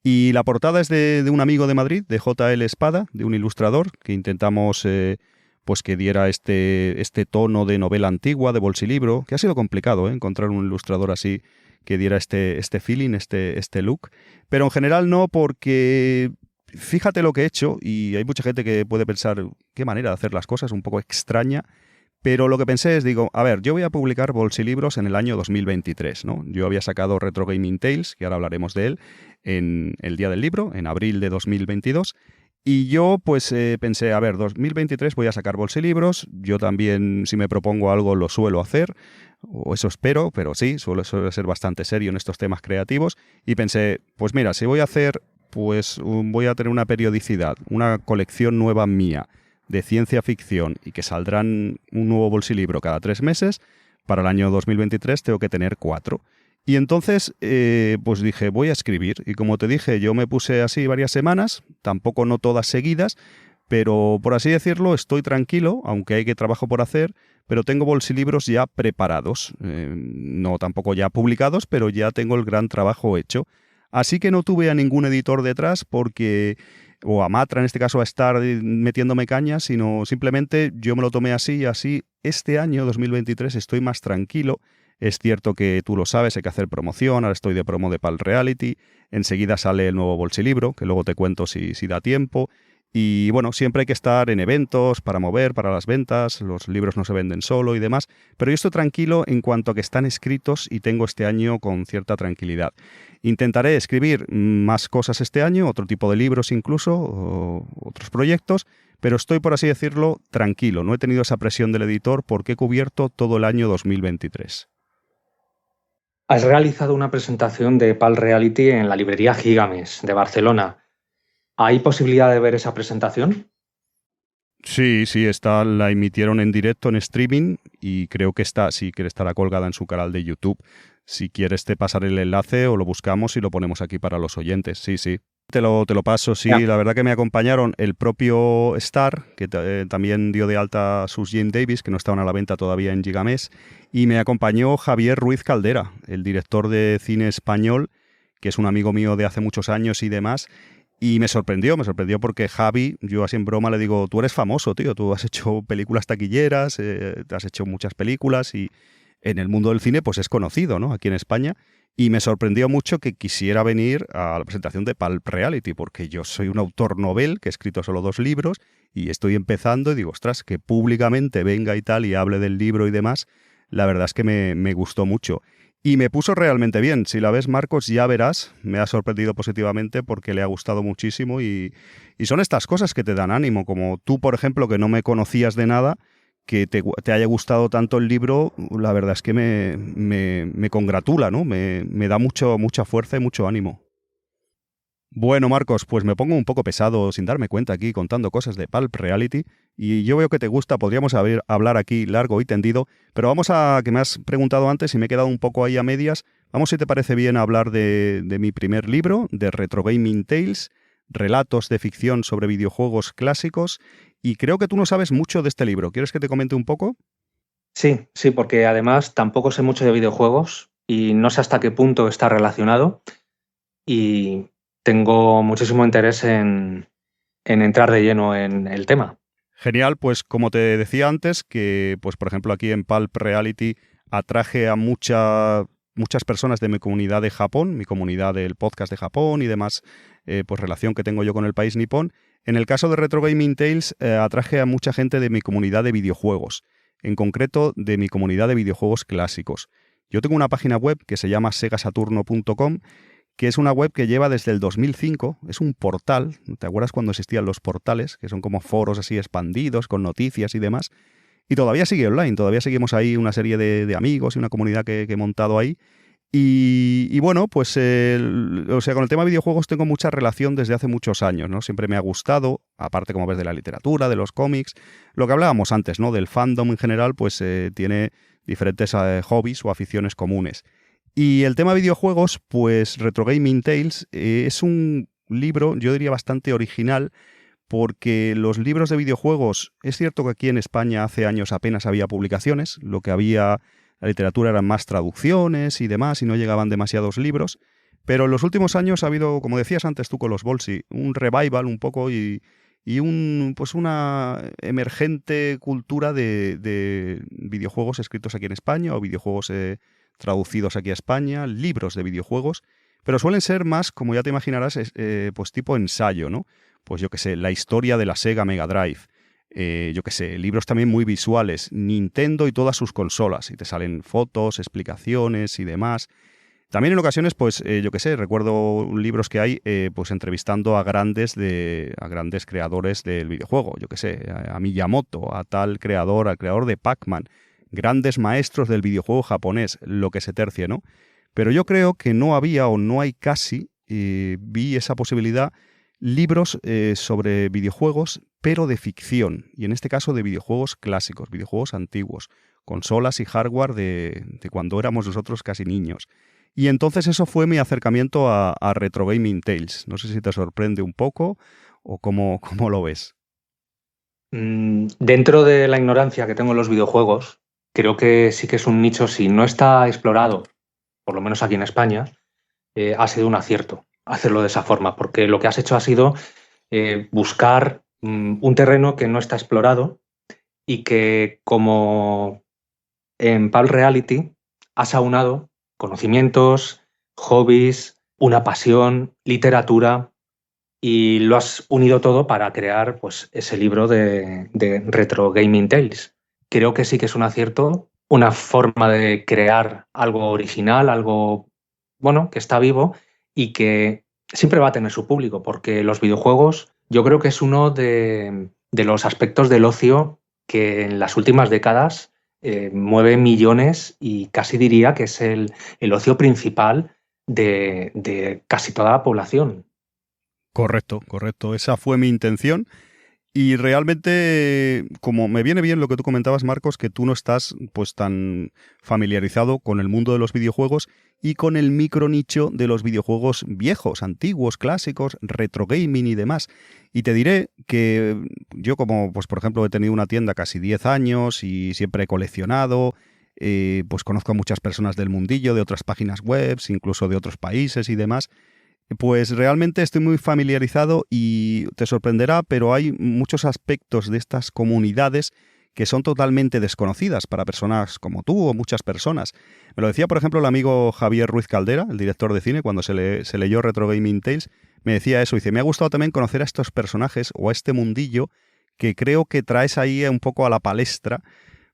Y la portada es de un amigo de Madrid, de JL Espada, de un ilustrador, que intentamos pues que diera este tono de novela antigua, de bolsilibro, que ha sido complicado encontrar un ilustrador así que diera este feeling, este look. Pero en general no, porque fíjate lo que he hecho, y hay mucha gente que puede pensar qué manera de hacer las cosas, un poco extraña. Pero lo que pensé es, digo, a ver, yo voy a publicar bolsilibros en el año 2023, ¿no? Yo había sacado Retro Gaming Tales, que ahora hablaremos de él, en el Día del Libro, en abril de 2022. Y yo pues pensé, a ver, 2023 voy a sacar bolsilibros, yo también si me propongo algo lo suelo hacer, o eso espero, pero sí, suelo ser bastante serio en estos temas creativos. Y pensé, pues mira, si voy a hacer, pues voy a tener una periodicidad, una colección nueva mía de ciencia ficción y que saldrán un nuevo bolsilibro cada 3 meses, para el año 2023 tengo que tener 4. Y entonces, pues dije, voy a escribir. Y como te dije, yo me puse así varias semanas, tampoco no todas seguidas, pero por así decirlo, estoy tranquilo, aunque hay que trabajo por hacer, pero tengo bolsilibros ya preparados. No tampoco ya publicados, pero ya tengo el gran trabajo hecho. Así que no tuve a ningún editor detrás porque o a Matra en este caso a estar metiéndome caña, sino simplemente yo me lo tomé así y así este año 2023 estoy más tranquilo. Es cierto que tú lo sabes, hay que hacer promoción, ahora estoy de promo de Pal Reality, enseguida sale el nuevo bolsilibro, que luego te cuento si da tiempo. Y bueno, siempre hay que estar en eventos para mover, para las ventas, los libros no se venden solo y demás, pero yo estoy tranquilo en cuanto a que están escritos y tengo este año con cierta tranquilidad. Intentaré escribir más cosas este año, otro tipo de libros incluso, o otros proyectos, pero estoy, por así decirlo, tranquilo. No he tenido esa presión del editor porque he cubierto todo el año 2023.
Has realizado una presentación de PAL Reality en la librería Gigames de Barcelona. ¿Hay posibilidad de ver esa presentación?
Sí, la emitieron en directo en streaming y creo que sí que estará colgada en su canal de YouTube. Si quieres te pasaré el enlace o lo buscamos y lo ponemos aquí para los oyentes. Sí, sí. Te lo paso, sí.
Ya.
La verdad que me acompañaron el propio Star, que también dio de alta sus Jim Davis, que no estaban a la venta todavía en Gigamés, y me acompañó Javier Ruiz Caldera, el director de cine español, que es un amigo mío de hace muchos años y demás. Y me sorprendió porque Javi, yo así en broma le digo, tú eres famoso, tío, tú has hecho películas taquilleras, has hecho muchas películas y en el mundo del cine pues es conocido, ¿no? Aquí en España. Y me sorprendió mucho que quisiera venir a la presentación de Pulp Reality, porque yo soy un autor novel que he escrito solo 2 libros y estoy empezando y digo, ostras, que públicamente venga y tal y hable del libro y demás, la verdad es que me gustó mucho. Y me puso realmente bien. Si la ves, Marcos, ya verás. Me ha sorprendido positivamente porque le ha gustado muchísimo y son estas cosas que te dan ánimo, como tú, por ejemplo, que no me conocías de nada, que te haya gustado tanto el libro, la verdad es que me congratula, ¿no? Me da mucha fuerza y mucho ánimo. Bueno, Marcos, pues me pongo un poco pesado sin darme cuenta aquí contando cosas de Pulp Reality y yo veo que te gusta, podríamos hablar aquí largo y tendido, pero vamos a, que me has preguntado antes y me he quedado un poco ahí a medias, vamos si te parece bien hablar de mi primer libro, de Retro Gaming Tales, relatos de ficción sobre videojuegos clásicos, y creo que tú no sabes mucho de este libro. ¿Quieres que te comente un poco?
Sí, sí, porque además tampoco sé mucho de videojuegos y no sé hasta qué punto está relacionado y tengo muchísimo interés en entrar de lleno en el tema.
Genial, pues como te decía antes, que pues por ejemplo aquí en Pulp Reality atraje a muchas personas de mi comunidad de Japón, mi comunidad del podcast de Japón y demás, pues relación que tengo yo con el país nipón. En el caso de Retro Gaming Tales, atraje a mucha gente de mi comunidad de videojuegos, en concreto de mi comunidad de videojuegos clásicos. Yo tengo una página web que se llama segasaturno.com, que es una web que lleva desde el 2005, es un portal, ¿te acuerdas cuando existían los portales? Que son como foros así expandidos, con noticias y demás, y todavía sigue online, todavía seguimos ahí una serie de amigos y una comunidad que he montado ahí, y bueno, pues o sea, con el tema de videojuegos tengo mucha relación desde hace muchos años, ¿no? Siempre me ha gustado, aparte como ves de la literatura, de los cómics, lo que hablábamos antes, ¿no? Del fandom en general, pues tiene diferentes hobbies o aficiones comunes. Y el tema de videojuegos, pues Retro Gaming Tales es un libro, yo diría bastante original, porque los libros de videojuegos, es cierto que aquí en España hace años apenas había publicaciones, lo que había, la literatura eran más traducciones y demás, y no llegaban demasiados libros, pero en los últimos años ha habido, como decías antes tú con los Bolsi, un revival un poco pues una emergente cultura de videojuegos escritos aquí en España o videojuegos traducidos aquí a España, libros de videojuegos, pero suelen ser más, como ya te imaginarás, pues tipo ensayo, ¿no? Pues yo qué sé, la historia de la Sega Mega Drive, yo qué sé, libros también muy visuales, Nintendo y todas sus consolas, y te salen fotos, explicaciones y demás. También en ocasiones, pues, yo qué sé, recuerdo libros que hay, pues, entrevistando a grandes creadores del videojuego, yo qué sé, a Miyamoto, a tal creador, al creador de Pac-Man, grandes maestros del videojuego japonés, lo que se tercie, ¿no? Pero yo creo que no había o no hay casi, vi esa posibilidad, libros sobre videojuegos, pero de ficción, y en este caso de videojuegos clásicos, videojuegos antiguos, consolas y hardware de cuando éramos nosotros casi niños. Y entonces eso fue mi acercamiento a Retro Gaming Tales. No sé si te sorprende un poco o cómo lo ves.
Dentro de la ignorancia que tengo en los videojuegos, creo que sí que es un nicho, si no está explorado, por lo menos aquí en España, ha sido un acierto hacerlo de esa forma, porque lo que has hecho ha sido buscar un terreno que no está explorado y que, como en Pulp Reality, has aunado conocimientos, hobbies, una pasión, literatura, y lo has unido todo para crear, pues, ese libro de Retro Gaming Tales. Creo que sí que es un acierto, una forma de crear algo original, algo, bueno, que está vivo y que siempre va a tener su público, porque los videojuegos yo creo que es uno de los aspectos del ocio que en las últimas décadas mueve millones, y casi diría que es el ocio principal de casi toda la población.
Correcto, correcto. Esa fue mi intención. Y realmente, como me viene bien lo que tú comentabas, Marcos, que tú no estás pues tan familiarizado con el mundo de los videojuegos y con el micro nicho de los videojuegos viejos, antiguos, clásicos, retro gaming y demás. Y te diré que yo, como pues por ejemplo he tenido una tienda casi 10 años y siempre he coleccionado, pues conozco a muchas personas del mundillo, de otras páginas web, incluso de otros países y demás. Pues realmente estoy muy familiarizado y te sorprenderá, pero hay muchos aspectos de estas comunidades que son totalmente desconocidas para personas como tú o muchas personas. Me lo decía, por ejemplo, el amigo Javier Ruiz Caldera, el director de cine, cuando se leyó Retro Gaming Tales, me decía eso. Dice, me ha gustado también conocer a estos personajes o a este mundillo que creo que traes ahí un poco a la palestra,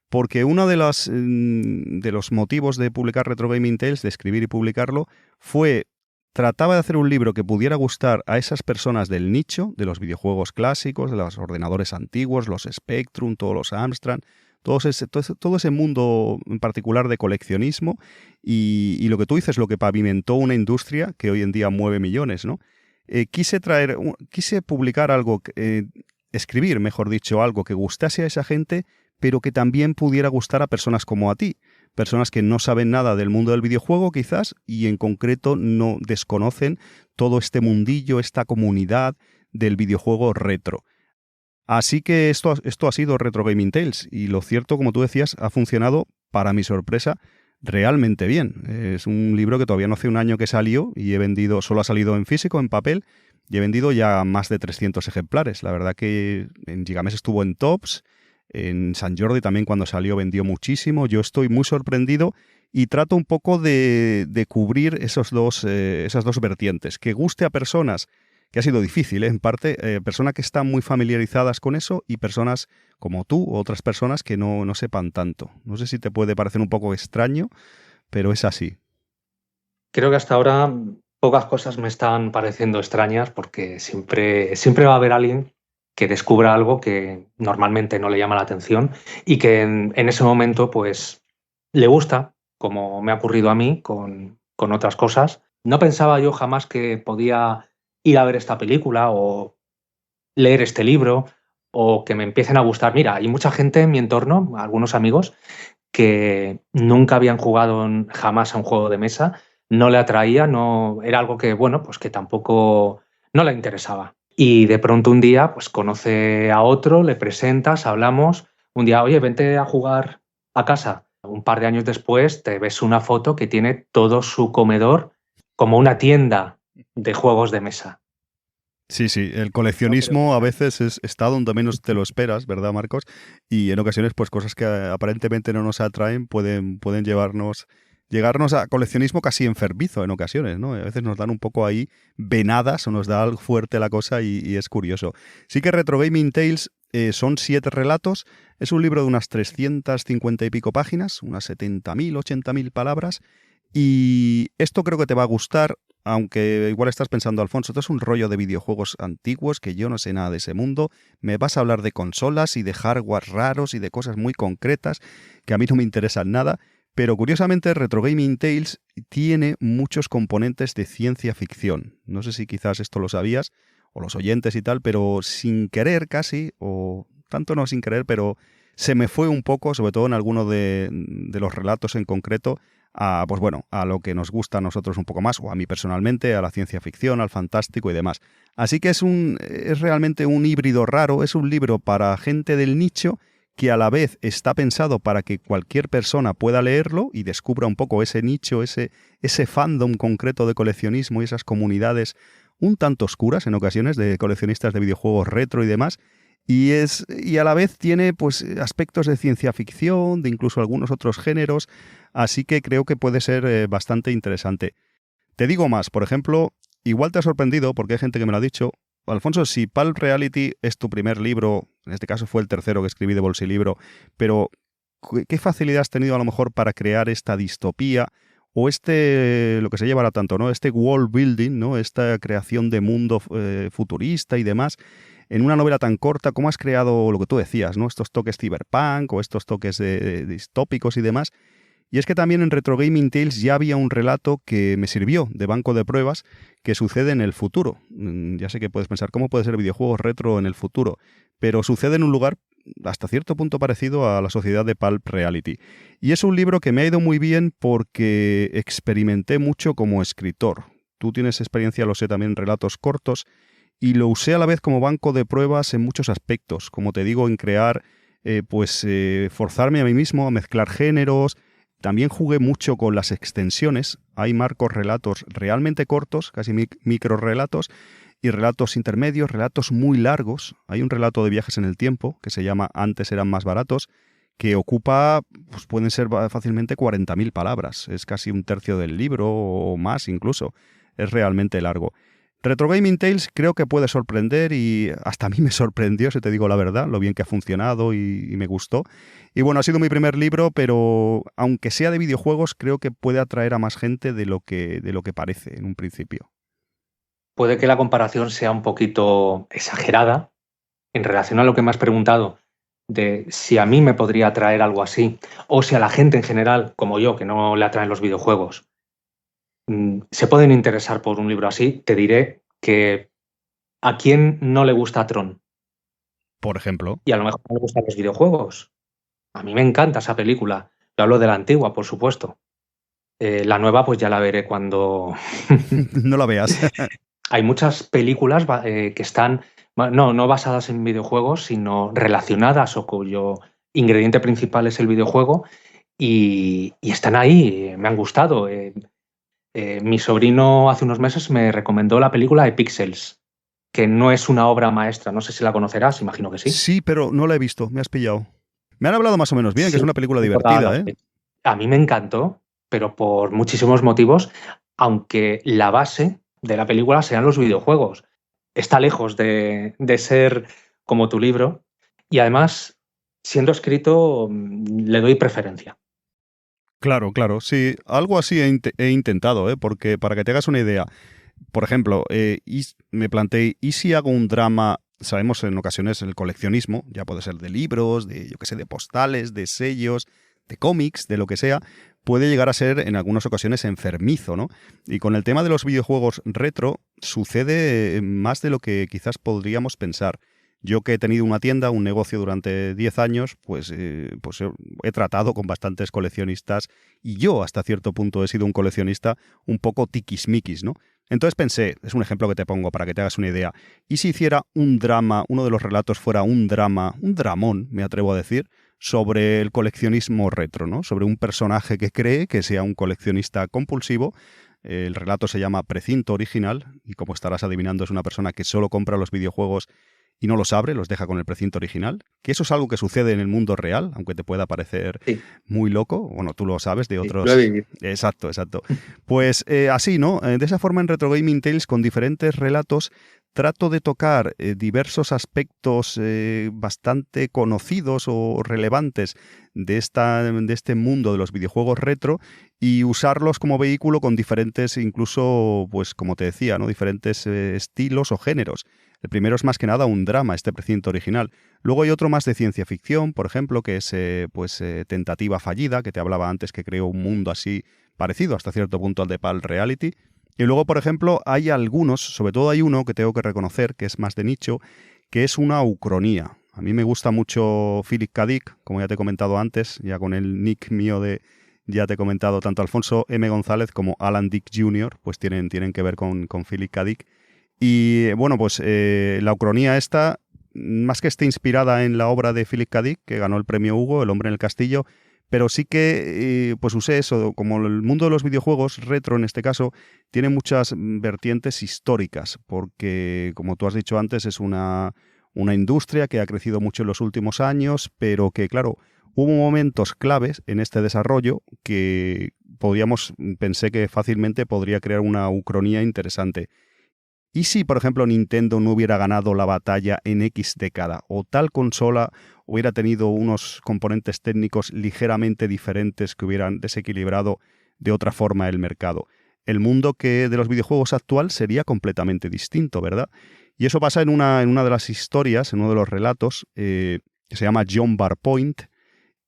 porque uno de los motivos de publicar Retro Gaming Tales, de escribir y publicarlo, fue trataba de hacer un libro que pudiera gustar a esas personas del nicho, de los videojuegos clásicos, de los ordenadores antiguos, los Spectrum, todos los Amstrad, todo ese mundo en particular de coleccionismo y lo que tú dices, lo que pavimentó una industria que hoy en día mueve millones, ¿no? Quise publicar algo, escribir, mejor dicho, algo que gustase a esa gente, pero que también pudiera gustar a personas como a ti. Personas que no saben nada del mundo del videojuego quizás y en concreto no desconocen todo este mundillo, esta comunidad del videojuego retro. Así que esto ha sido Retro Gaming Tales y lo cierto, como tú decías, ha funcionado, para mi sorpresa, realmente bien. Es un libro que todavía no hace un año que salió y he vendido, solo ha salido en físico, en papel, y he vendido ya más de 300 ejemplares. La verdad que en Gigamés estuvo en tops. En San Jordi también cuando salió vendió muchísimo. Yo estoy muy sorprendido y trato un poco de cubrir esas dos vertientes. Que guste a personas, que ha sido difícil, en parte, personas que están muy familiarizadas con eso y personas como tú o otras personas que no sepan tanto. No sé si te puede parecer un poco extraño, pero es así.
Creo que hasta ahora pocas cosas me están pareciendo extrañas, porque siempre va a haber alguien que descubra algo que normalmente no le llama la atención y que en ese momento pues le gusta, como me ha ocurrido a mí con otras cosas. No pensaba yo jamás que podía ir a ver esta película o leer este libro o que me empiecen a gustar. Mira, hay mucha gente en mi entorno, algunos amigos, que nunca habían jugado jamás a un juego de mesa, no le atraía, no, era algo que, bueno, pues que tampoco no le interesaba. Y de pronto un día, pues conoce a otro, le presentas, hablamos, un día, oye, vente a jugar a casa. Un par de años después te ves una foto que tiene todo su comedor como una tienda de juegos de mesa.
Sí, sí, el
No, pero
coleccionismo a veces está donde menos te lo esperas, ¿verdad, Marcos? Y en ocasiones, pues cosas que aparentemente no nos atraen pueden llevarnos llegarnos a coleccionismo casi enfermizo en ocasiones, ¿no? A veces nos dan un poco ahí venadas o nos da algo fuerte la cosa y es curioso. Sí que Retro Gaming Tales son 7 relatos, es un libro de unas 350 y pico páginas, unas 70.000, 80.000 palabras, y esto creo que te va a gustar, aunque igual estás pensando, Alfonso, esto es un rollo de videojuegos antiguos que yo no sé nada de ese mundo, me vas a hablar de consolas y de hardware raros y de cosas muy concretas que a mí no me interesan nada. Pero curiosamente, Retro Gaming Tales tiene muchos componentes de ciencia ficción. No sé si quizás esto lo sabías, o los oyentes y tal, pero sin querer casi, o tanto no sin querer, pero se me fue un poco, sobre todo en alguno de los relatos en concreto, pues bueno, a lo que nos gusta a nosotros un poco más, o a mí personalmente, a la ciencia ficción, al fantástico y demás. Así que es realmente un híbrido raro, es un libro para gente del nicho, que a la vez está pensado para que cualquier persona pueda leerlo y descubra un poco ese nicho, ese fandom concreto de coleccionismo y esas comunidades un tanto oscuras en ocasiones de coleccionistas de videojuegos retro y demás. Y a la vez tiene pues aspectos de ciencia ficción, de incluso algunos otros géneros, así que creo que puede ser bastante interesante. Te digo más, por ejemplo, igual te ha sorprendido porque hay gente que me lo ha dicho. Alfonso, si Pulp Reality es tu primer libro, en este caso fue el tercero que escribí de bolsilibro, pero ¿qué facilidad has tenido a lo mejor para crear esta distopía o lo que se lleva ahora tanto, ¿no? Este world building, ¿no? Esta creación de mundo futurista y demás, en una novela tan corta? ¿Cómo has creado lo que tú decías, ¿no? Estos toques cyberpunk o estos toques distópicos y demás? Y es que también en Retro Gaming Tales ya había un relato que me sirvió de banco de pruebas que sucede en el futuro. Ya sé que puedes pensar, ¿cómo puede ser videojuegos retro en el futuro? Pero sucede en un lugar hasta cierto punto parecido a la sociedad de Pulp Reality. Y es un libro que me ha ido muy bien porque experimenté mucho como escritor. Tú tienes experiencia, lo sé, también en relatos cortos, y lo usé a la vez como banco de pruebas en muchos aspectos. Como te digo, en crear, forzarme a mí mismo a mezclar géneros. También jugué mucho con las extensiones. Hay marcos relatos realmente cortos, casi micro relatos, y relatos intermedios, relatos muy largos. Hay un relato de viajes en el tiempo que se llama Antes eran más baratos, que ocupa, pues pueden ser fácilmente 40.000 palabras. Es casi un tercio del libro o más incluso. Es realmente largo. Retro Gaming Tales creo que puede sorprender y hasta a mí me sorprendió, si te digo la verdad, lo bien que ha funcionado y me gustó. Y bueno, ha sido mi primer libro, pero aunque sea de videojuegos, creo que puede atraer a más gente de lo que parece en un principio.
Puede que la comparación sea un poquito exagerada en relación a lo que me has preguntado, de si a mí me podría atraer algo así, o si a la gente en general, como yo, que no le atraen los videojuegos, se pueden interesar por un libro así. Te diré que ¿a quién no le gusta Tron?
Por ejemplo.
Y a lo mejor no le gustan los videojuegos. A mí me encanta esa película. Yo hablo de la antigua, por supuesto. La nueva pues ya la veré cuando...
No la veas.
Hay muchas películas que están, no basadas en videojuegos, sino relacionadas o cuyo ingrediente principal es el videojuego y están ahí, me han gustado. Mi sobrino hace unos meses me recomendó la película de Pixels, que no es una obra maestra, no sé si la conocerás, imagino que sí.
Sí, pero no la he visto, me has pillado. Me han hablado más o menos bien, que es
Sí,
una película divertida, ¿eh?
a mí me encantó, pero por muchísimos motivos, aunque la base de la película sean los videojuegos. Está lejos de ser como tu libro y además, siendo escrito, le doy preferencia.
Claro, claro, sí, algo así he intentado, ¿eh? Porque para que te hagas una idea, por ejemplo, me planteé, ¿y si hago un drama? Sabemos en ocasiones el coleccionismo, ya puede ser de libros, de, yo qué sé, de postales, de sellos, de cómics, de lo que sea, puede llegar a ser en algunas ocasiones enfermizo, ¿no? Y con el tema de los videojuegos retro sucede más de lo que quizás podríamos pensar. Yo que he tenido una tienda, un negocio durante 10 años, pues he tratado con bastantes coleccionistas y yo hasta cierto punto he sido un coleccionista un poco tiquismiquis, ¿no? Entonces pensé, es un ejemplo que te pongo para que te hagas una idea, ¿y si hiciera un drama, uno de los relatos fuera un drama, un dramón, me atrevo a decir, sobre el coleccionismo retro, ¿no? Sobre un personaje que cree que sea un coleccionista compulsivo? El relato se llama Precinto Original y como estarás adivinando es una persona que solo compra los videojuegos y no los abre, los deja con el precinto original, que eso es algo que sucede en el mundo real, aunque te pueda parecer
Sí,
muy loco. Bueno, tú lo sabes de
sí, lo he
otros...
vivido.
Exacto, exacto. Pues así, ¿no? De esa forma en Retro Gaming Tales, con diferentes relatos, trato de tocar diversos aspectos bastante conocidos o relevantes de este mundo de los videojuegos retro y usarlos como vehículo con diferentes, incluso, pues como te decía, ¿no? Diferentes estilos o géneros. El primero es más que nada un drama, este precinto original. Luego hay otro más de ciencia ficción, por ejemplo, que es Tentativa Fallida, que te hablaba antes, que creó un mundo así parecido hasta cierto punto al de PAL Reality. Y luego, por ejemplo, hay algunos, sobre todo hay uno que tengo que reconocer, que es más de nicho, que es una ucronía. A mí me gusta mucho Philip K. Dick, como ya te he comentado antes, ya con el nick mío ya te he comentado, tanto Alfonso M. González como Alan Dick Jr., pues tienen que ver con Philip K. Dick. Y bueno, pues la ucronía esta, más que esté inspirada en la obra de Philip K. Dick, que ganó el premio Hugo, El hombre en el castillo, pero sí que pues usé eso, como el mundo de los videojuegos, retro en este caso, tiene muchas vertientes históricas, porque como tú has dicho antes, es una industria que ha crecido mucho en los últimos años, pero que claro, hubo momentos claves en este desarrollo que pensé que fácilmente podría crear una ucronía interesante. ¿Y si, por ejemplo, Nintendo no hubiera ganado la batalla en X década o tal consola hubiera tenido unos componentes técnicos ligeramente diferentes que hubieran desequilibrado de otra forma el mercado? El mundo de los videojuegos actual sería completamente distinto, ¿verdad? Y eso pasa en una de las historias, en uno de los relatos, que se llama John Bar Point,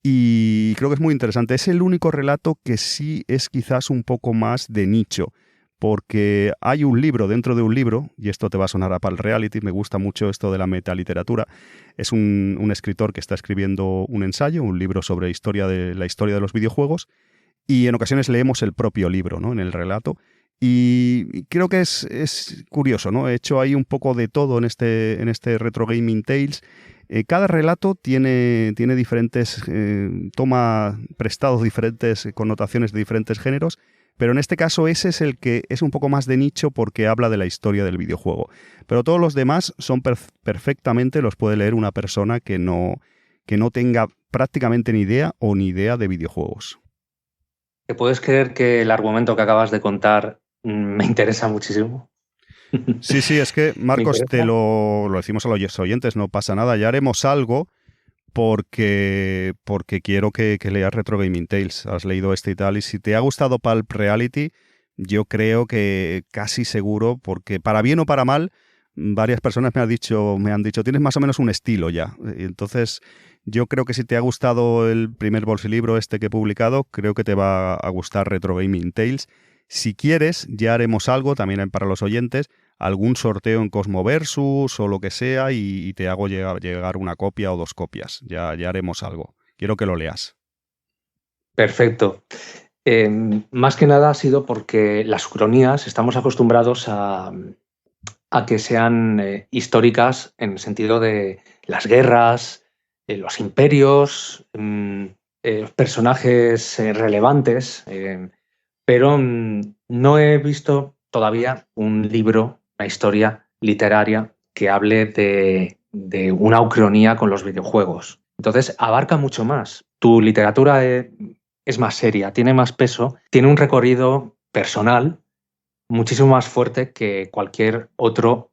y creo que es muy interesante. Es el único relato que sí es quizás un poco más de nicho, porque hay un libro dentro de un libro, y esto te va a sonar a Pal Reality, me gusta mucho esto de la metaliteratura. Es un escritor que está escribiendo un ensayo, un libro sobre la historia de los videojuegos, y en ocasiones leemos el propio libro, ¿no? En el relato. Y creo que es curioso, ¿no? He hecho ahí un poco de todo en este Retro Gaming Tales. Cada relato tiene diferentes, toma prestados diferentes connotaciones de diferentes géneros, pero en este caso ese es el que es un poco más de nicho porque habla de la historia del videojuego. Pero todos los demás son perfectamente, los puede leer una persona que no tenga prácticamente ni idea o ni idea de videojuegos.
¿Te puedes creer que el argumento que acabas de contar me interesa muchísimo?
Sí, sí, es que,
Me
Marcos, te
interesa.
lo decimos a los oyentes, no pasa nada, ya haremos algo porque quiero que leas Retro Gaming Tales. Has leído este y tal, y si te ha gustado Pulp Reality, yo creo que casi seguro, porque para bien o para mal, varias personas me han dicho, tienes más o menos un estilo ya. Entonces, yo creo que si te ha gustado el primer bolsilibro este que he publicado, creo que te va a gustar Retro Gaming Tales. Si quieres, ya haremos algo también para los oyentes, algún sorteo en Cosmoversus o lo que sea, y te hago llegar una copia o 2 copias. Ya haremos algo. Quiero que lo leas.
Perfecto. Más que nada ha sido porque las cronías estamos acostumbrados a que sean históricas en el sentido de las guerras, los imperios, personajes relevantes, pero no he visto todavía un libro, una historia literaria que hable de una ucronía con los videojuegos. Entonces, abarca mucho más. Tu literatura es más seria, tiene más peso, tiene un recorrido personal muchísimo más fuerte que cualquier otro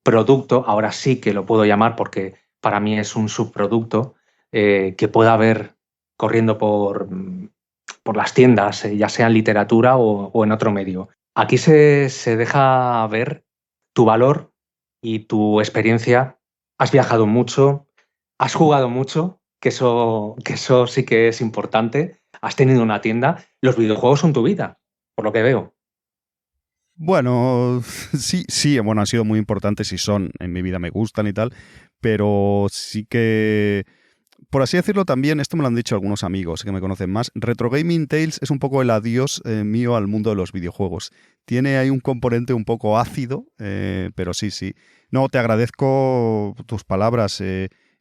producto, ahora sí que lo puedo llamar porque para mí es un subproducto, que pueda haber corriendo por las tiendas, ya sea en literatura o en otro medio. Aquí se deja ver tu valor y tu experiencia. Has viajado mucho, has jugado mucho, que eso sí que es importante. Has tenido una tienda. Los videojuegos son tu vida, por lo que veo.
Bueno, sí, bueno, han sido muy importantes y son, en mi vida me gustan y tal, pero sí que, por así decirlo también, esto me lo han dicho algunos amigos que me conocen más, Retro Gaming Tales es un poco el adiós mío al mundo de los videojuegos. Tiene ahí un componente un poco ácido, pero sí, sí. No, te agradezco tus palabras.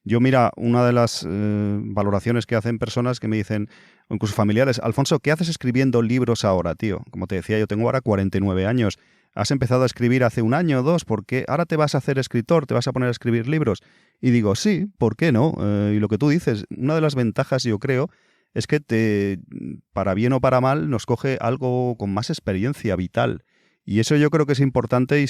Yo, mira, una de las valoraciones que hacen personas que me dicen, o incluso familiares, Alfonso, ¿qué haces escribiendo libros ahora, tío? Como te decía, yo tengo ahora 49 años. has empezado a escribir hace un año o dos, ¿por qué ahora te vas a hacer escritor, te vas a poner a escribir libros? Y digo, sí, ¿por qué no? Y lo que tú dices, una de las ventajas, yo creo, es que para bien o para mal, nos coge algo con más experiencia vital. Y eso yo creo que es importante y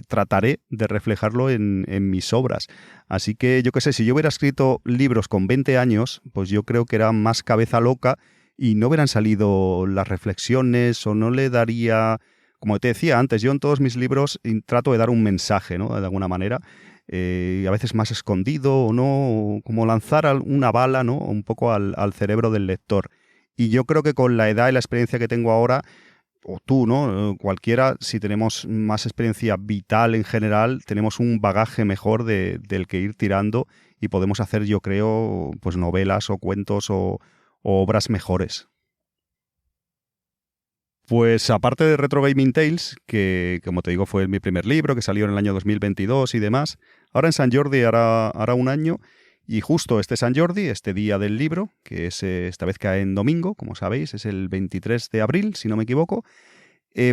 trataré de reflejarlo en mis obras. Así que yo qué sé, si yo hubiera escrito libros con 20 años, pues yo creo que era más cabeza loca y no hubieran salido las reflexiones o no le daría... Como te decía antes, yo en todos mis libros trato de dar un mensaje, ¿no? De alguna manera, a veces más escondido o no, como lanzar una bala, ¿no? Un poco al cerebro del lector. Y yo creo que con la edad y la experiencia que tengo ahora, o tú, ¿no? Cualquiera, si tenemos más experiencia vital en general, tenemos un bagaje mejor del que ir tirando y podemos hacer, yo creo, pues novelas o cuentos o obras mejores. Pues aparte de Retro Gaming Tales, que como te digo fue mi primer libro, que salió en el año 2022 y demás, ahora en Sant Jordi hará un año, y justo este Sant Jordi, este día del libro, que es esta vez cae en domingo, como sabéis, es el 23 de abril, si no me equivoco,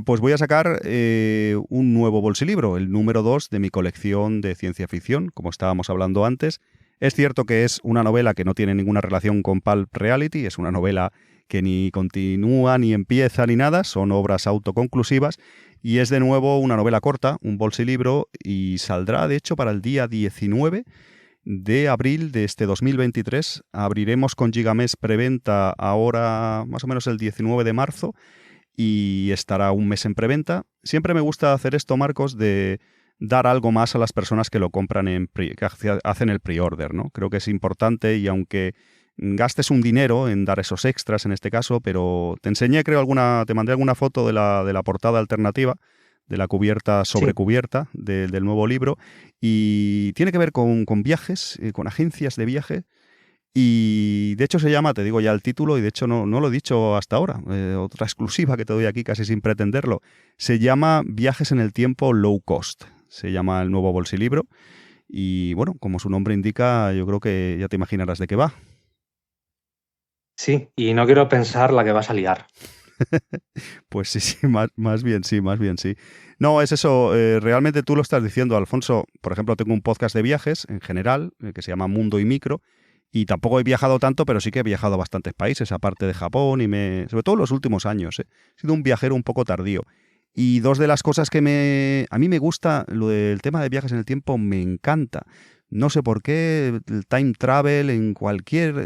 pues voy a sacar un nuevo bolsilibro, el número 2 de mi colección de ciencia ficción, como estábamos hablando antes. Es cierto que es una novela que no tiene ninguna relación con Pulp Reality, es una novela que ni continúa, ni empieza, ni nada, son obras autoconclusivas, y es de nuevo una novela corta, un bolsilibro, y saldrá de hecho para el día 19 de abril de este 2023. Abriremos con Gigamés preventa ahora más o menos el 19 de marzo, y estará un mes en preventa. Siempre me gusta hacer esto, Marcos, de dar algo más a las personas que lo compran que hacen el pre-order, ¿no? Creo que es importante, y aunque gastes un dinero en dar esos extras en este caso, pero te enseñé, creo, te mandé alguna foto de la portada alternativa, de la cubierta sobre cubierta del nuevo libro, y tiene que ver con viajes, con agencias de viaje. Y de hecho se llama, te digo ya el título, y de hecho no lo he dicho hasta ahora, otra exclusiva que te doy aquí casi sin pretenderlo, se llama Viajes en el tiempo low cost, se llama el nuevo bolsilibro, y bueno, como su nombre indica, yo creo que ya te imaginarás de qué va.
Sí, y no quiero pensar la que vas a liar.
Pues sí, más bien sí, más bien sí. No, es eso, realmente tú lo estás diciendo, Alfonso. Por ejemplo, tengo un podcast de viajes en general, que se llama Mundo y Micro, y tampoco he viajado tanto, pero sí que he viajado a bastantes países, aparte de Japón, sobre todo en los últimos años. He sido un viajero un poco tardío. Y dos de las cosas que a mí me gusta, lo del tema de viajes en el tiempo, me encanta. No sé por qué, el time travel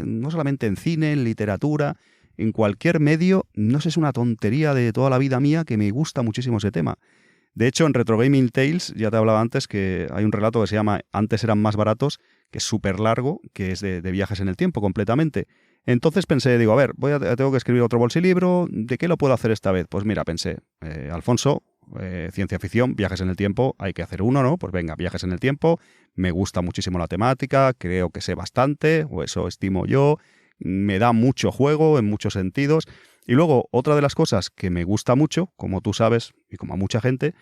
no solamente en cine, en literatura, en cualquier medio, no sé, es una tontería de toda la vida mía que me gusta muchísimo ese tema. De hecho, en Retro Gaming Tales, ya te hablaba antes que hay un relato que se llama Antes eran más baratos, que es súper largo, que es de viajes en el tiempo completamente. Entonces pensé, digo, a ver, tengo que escribir otro bolsilibro, ¿de qué lo puedo hacer esta vez? Pues mira, pensé, Alfonso, ciencia ficción, viajes en el tiempo, hay que hacer uno, ¿no? Pues venga, viajes en el tiempo, me gusta muchísimo la temática, creo que sé bastante, o eso estimo yo, me da mucho juego en muchos sentidos. Y luego, otra de las cosas que me gusta mucho, como tú sabes, y como a mucha gente,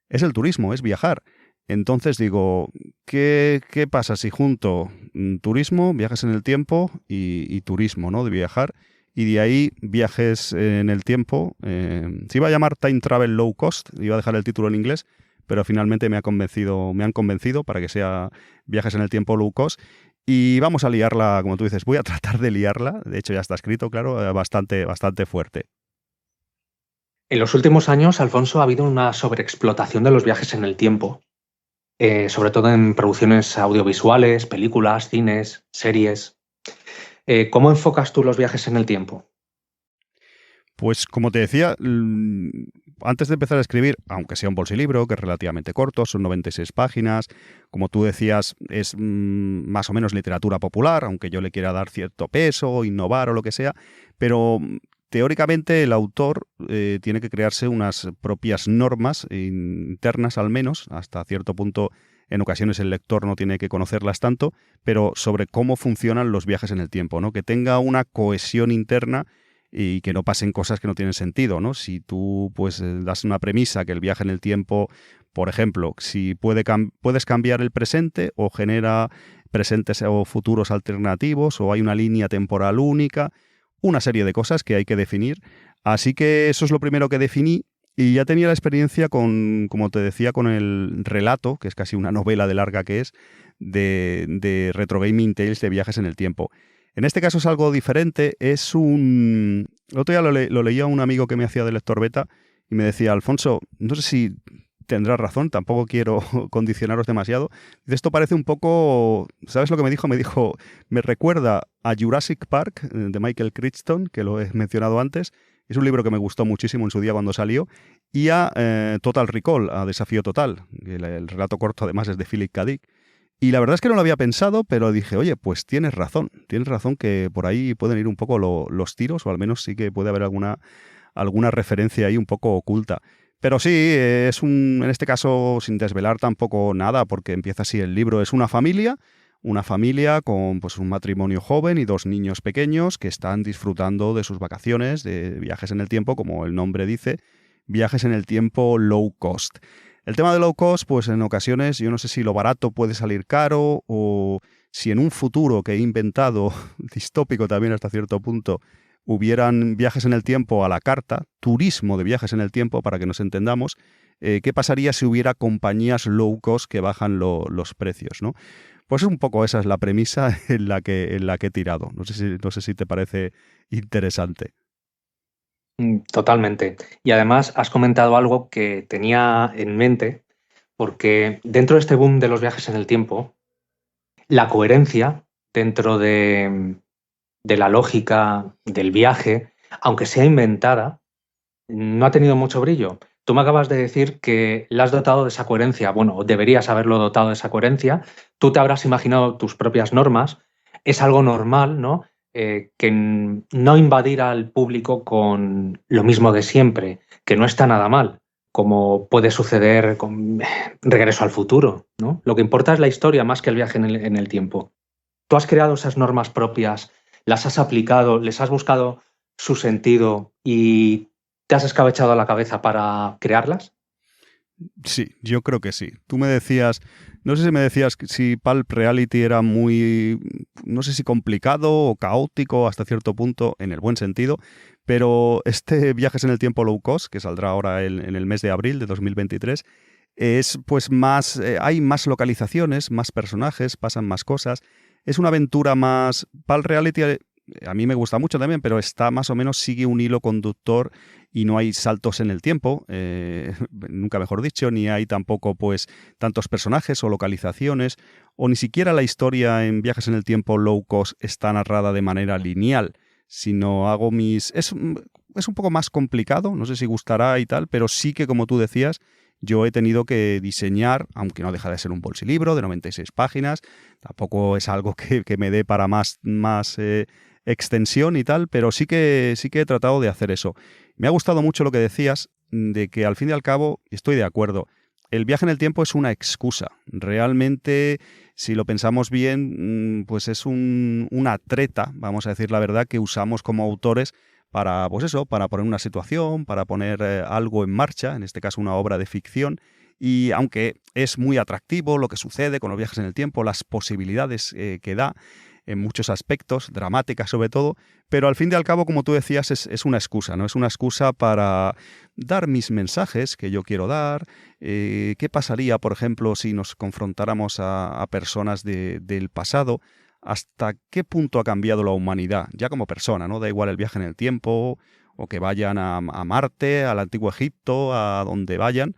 es el turismo, es viajar. Entonces digo, ¿qué pasa si junto turismo, viajes en el tiempo y turismo, ¿no? De viajar. Y de ahí viajes en el tiempo. Se iba a llamar Time Travel Low Cost, iba a dejar el título en inglés, pero finalmente me han convencido para que sea viajes en el tiempo low cost. Y vamos a liarla, como tú dices, voy a tratar de liarla. De hecho, ya está escrito, claro, bastante fuerte.
En los últimos años, Alfonso, ha habido una sobreexplotación de los viajes en el tiempo, sobre todo en producciones audiovisuales, películas, cines, series. ¿Cómo enfocas tú los viajes en el tiempo?
Pues como te decía, antes de empezar a escribir, aunque sea un bolsilibro, que es relativamente corto, son 96 páginas, como tú decías, es más o menos literatura popular, aunque yo le quiera dar cierto peso, innovar o lo que sea, pero teóricamente el autor tiene que crearse unas propias normas internas al menos, hasta cierto punto. En ocasiones el lector no tiene que conocerlas tanto, pero sobre cómo funcionan los viajes en el tiempo, ¿no? Que tenga una cohesión interna y que no pasen cosas que no tienen sentido, ¿no? Si tú pues das una premisa que el viaje en el tiempo, por ejemplo, si puedes cambiar el presente o genera presentes o futuros alternativos o hay una línea temporal única, una serie de cosas que hay que definir. Así que eso es lo primero que definí. Y ya tenía la experiencia con, como te decía, con el relato, que es casi una novela de larga que es, de Retro Gaming Tales de viajes en el tiempo. En este caso es algo diferente, es un... El otro día lo leía a un amigo que me hacía de lector beta y me decía, Alfonso, no sé si tendrás razón, tampoco quiero condicionaros demasiado. Dice, esto parece un poco... ¿Sabes lo que me dijo? Me dijo, me recuerda a Jurassic Park de Michael Crichton, que lo he mencionado antes. Es un libro que me gustó muchísimo en su día cuando salió. Y a Total Recall, a Desafío Total. El relato corto además es de Philip K. Dick. Y la verdad es que no lo había pensado, pero dije, oye, pues tienes razón que por ahí pueden ir un poco los tiros, o al menos sí que puede haber alguna referencia ahí un poco oculta. Pero sí, en este caso, sin desvelar tampoco nada, porque empieza así el libro, es una familia con pues, un matrimonio joven y 2 niños pequeños que están disfrutando de sus vacaciones, de viajes en el tiempo, como el nombre dice, viajes en el tiempo low cost. El tema de low cost, pues en ocasiones yo no sé si lo barato puede salir caro o si en un futuro que he inventado, distópico también hasta cierto punto, hubieran viajes en el tiempo a la carta, turismo de viajes en el tiempo, para que nos entendamos, ¿qué pasaría si hubiera compañías low cost que bajan los precios, ¿no? Pues un poco esa es la premisa en la que he tirado. No sé si te parece interesante.
Totalmente. Y además has comentado algo que tenía en mente, porque dentro de este boom de los viajes en el tiempo, la coherencia dentro de la lógica del viaje, aunque sea inventada, no ha tenido mucho brillo. Tú me acabas de decir que la has dotado de esa coherencia. Bueno, deberías haberlo dotado de esa coherencia. Tú te habrás imaginado tus propias normas. Es algo normal, ¿no? No invadir al público con lo mismo de siempre, que no está nada mal, como puede suceder con Regreso al Futuro, ¿no? Lo que importa es la historia más que el viaje en el tiempo. Tú has creado esas normas propias, las has aplicado, les has buscado su sentido y te has escabechado la cabeza para crearlas.
Sí, yo creo que sí. Tú me decías, no sé si me decías si Pulp Reality era muy, no sé si complicado o caótico hasta cierto punto, en el buen sentido, pero este Viajes en el Tiempo Low Cost, que saldrá ahora en el mes de abril de 2023, es pues más, hay más localizaciones, más personajes, pasan más cosas. Es una aventura más... Pulp Reality a mí me gusta mucho también, pero está más o menos, sigue un hilo conductor y no hay saltos en el tiempo, nunca mejor dicho, ni hay tampoco pues tantos personajes o localizaciones, o ni siquiera la historia en Viajes en el Tiempo low cost está narrada de manera lineal, sino hago mis... Es un poco más complicado, no sé si gustará y tal, pero sí que, como tú decías, yo he tenido que diseñar, aunque no deja de ser un bolsilibro de 96 páginas, tampoco es algo que me dé para más extensión y tal, pero sí que he tratado de hacer eso. Me ha gustado mucho lo que decías de que al fin y al cabo, estoy de acuerdo, el viaje en el tiempo es una excusa. Realmente, si lo pensamos bien, pues es una treta, vamos a decir la verdad, que usamos como autores para, pues eso, para poner una situación, para poner algo en marcha, en este caso una obra de ficción. Y aunque es muy atractivo lo que sucede con los viajes en el tiempo, las posibilidades que da, en muchos aspectos, dramáticas sobre todo, pero al fin y al cabo, como tú decías, es una excusa, ¿no? Es una excusa para dar mis mensajes que yo quiero dar. ¿Qué pasaría, por ejemplo, si nos confrontáramos a personas del pasado? ¿Hasta qué punto ha cambiado la humanidad? Ya como persona, ¿no? Da igual el viaje en el tiempo o que vayan a Marte, al antiguo Egipto, a donde vayan.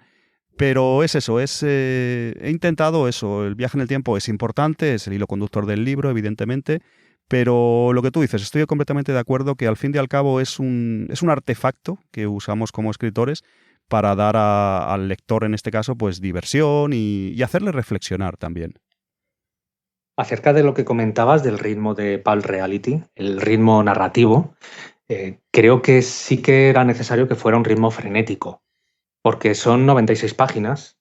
Pero es eso, he intentado eso, el viaje en el tiempo es importante, es el hilo conductor del libro, evidentemente, pero lo que tú dices, estoy completamente de acuerdo que al fin y al cabo es un artefacto que usamos como escritores para dar al lector, en este caso, pues diversión y hacerle reflexionar también.
Acerca de lo que comentabas del ritmo de Pulp Reality, el ritmo narrativo, creo que sí que era necesario que fuera un ritmo frenético, porque son 96 páginas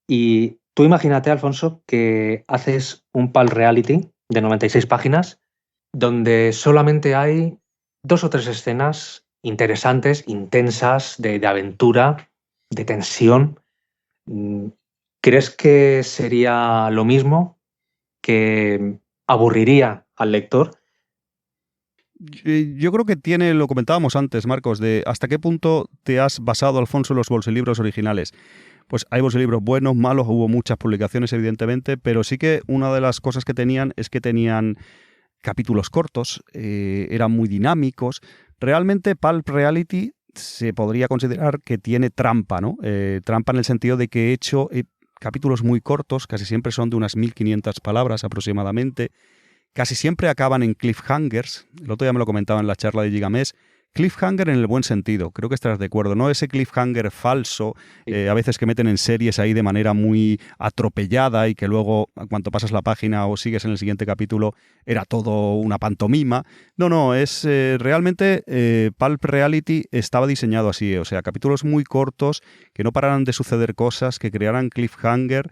y tú imagínate, Alfonso, que haces un Pulp Reality de 96 páginas donde solamente hay 2 o 3 escenas interesantes, intensas, de aventura, de tensión. Mm, ¿Crees que sería lo mismo, que aburriría al lector?
Yo creo que tiene, lo comentábamos antes, Marcos, de hasta qué punto te has basado, Alfonso, en los bolsilibros originales. Pues hay bolsilibros buenos, malos, hubo muchas publicaciones, evidentemente, pero sí que una de las cosas que tenían es que tenían capítulos cortos, eran muy dinámicos. Realmente Pulp Reality se podría considerar que tiene trampa, ¿no? Trampa en el sentido de que he hecho capítulos muy cortos, casi siempre son de unas 1500 palabras aproximadamente. Casi siempre acaban en cliffhangers. El otro día me lo comentaba en la charla de Gigamés. Cliffhanger en el buen sentido, creo que estarás de acuerdo, ¿no? Ese cliffhanger falso, a veces que meten en series ahí de manera muy atropellada y que luego, cuando pasas la página o sigues en el siguiente capítulo, era todo una pantomima. No, es realmente Pulp Reality estaba diseñado así, o sea, capítulos muy cortos, que no pararan de suceder cosas, que crearan cliffhanger.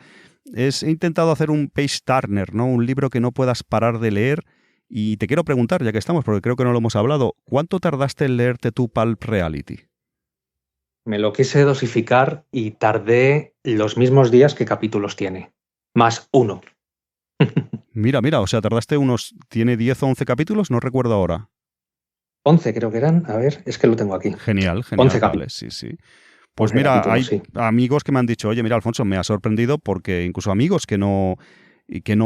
He intentado hacer un page turner, ¿no? Un libro que no puedas parar de leer. Y te quiero preguntar, ya que estamos, porque creo que no lo hemos hablado, ¿cuánto tardaste en leerte tu Pulp Reality?
Me lo quise dosificar y tardé los mismos días que capítulos tiene, más uno.
Mira, o sea, tiene 10 o 11 capítulos, no recuerdo ahora.
11 creo que eran, a ver, es que lo tengo aquí.
Genial,
11
vale,
capítulos.
sí. Pues
11
mira, hay
capítulos, sí.
amigos que me han dicho, oye, mira, Alfonso, me ha sorprendido porque incluso amigos que no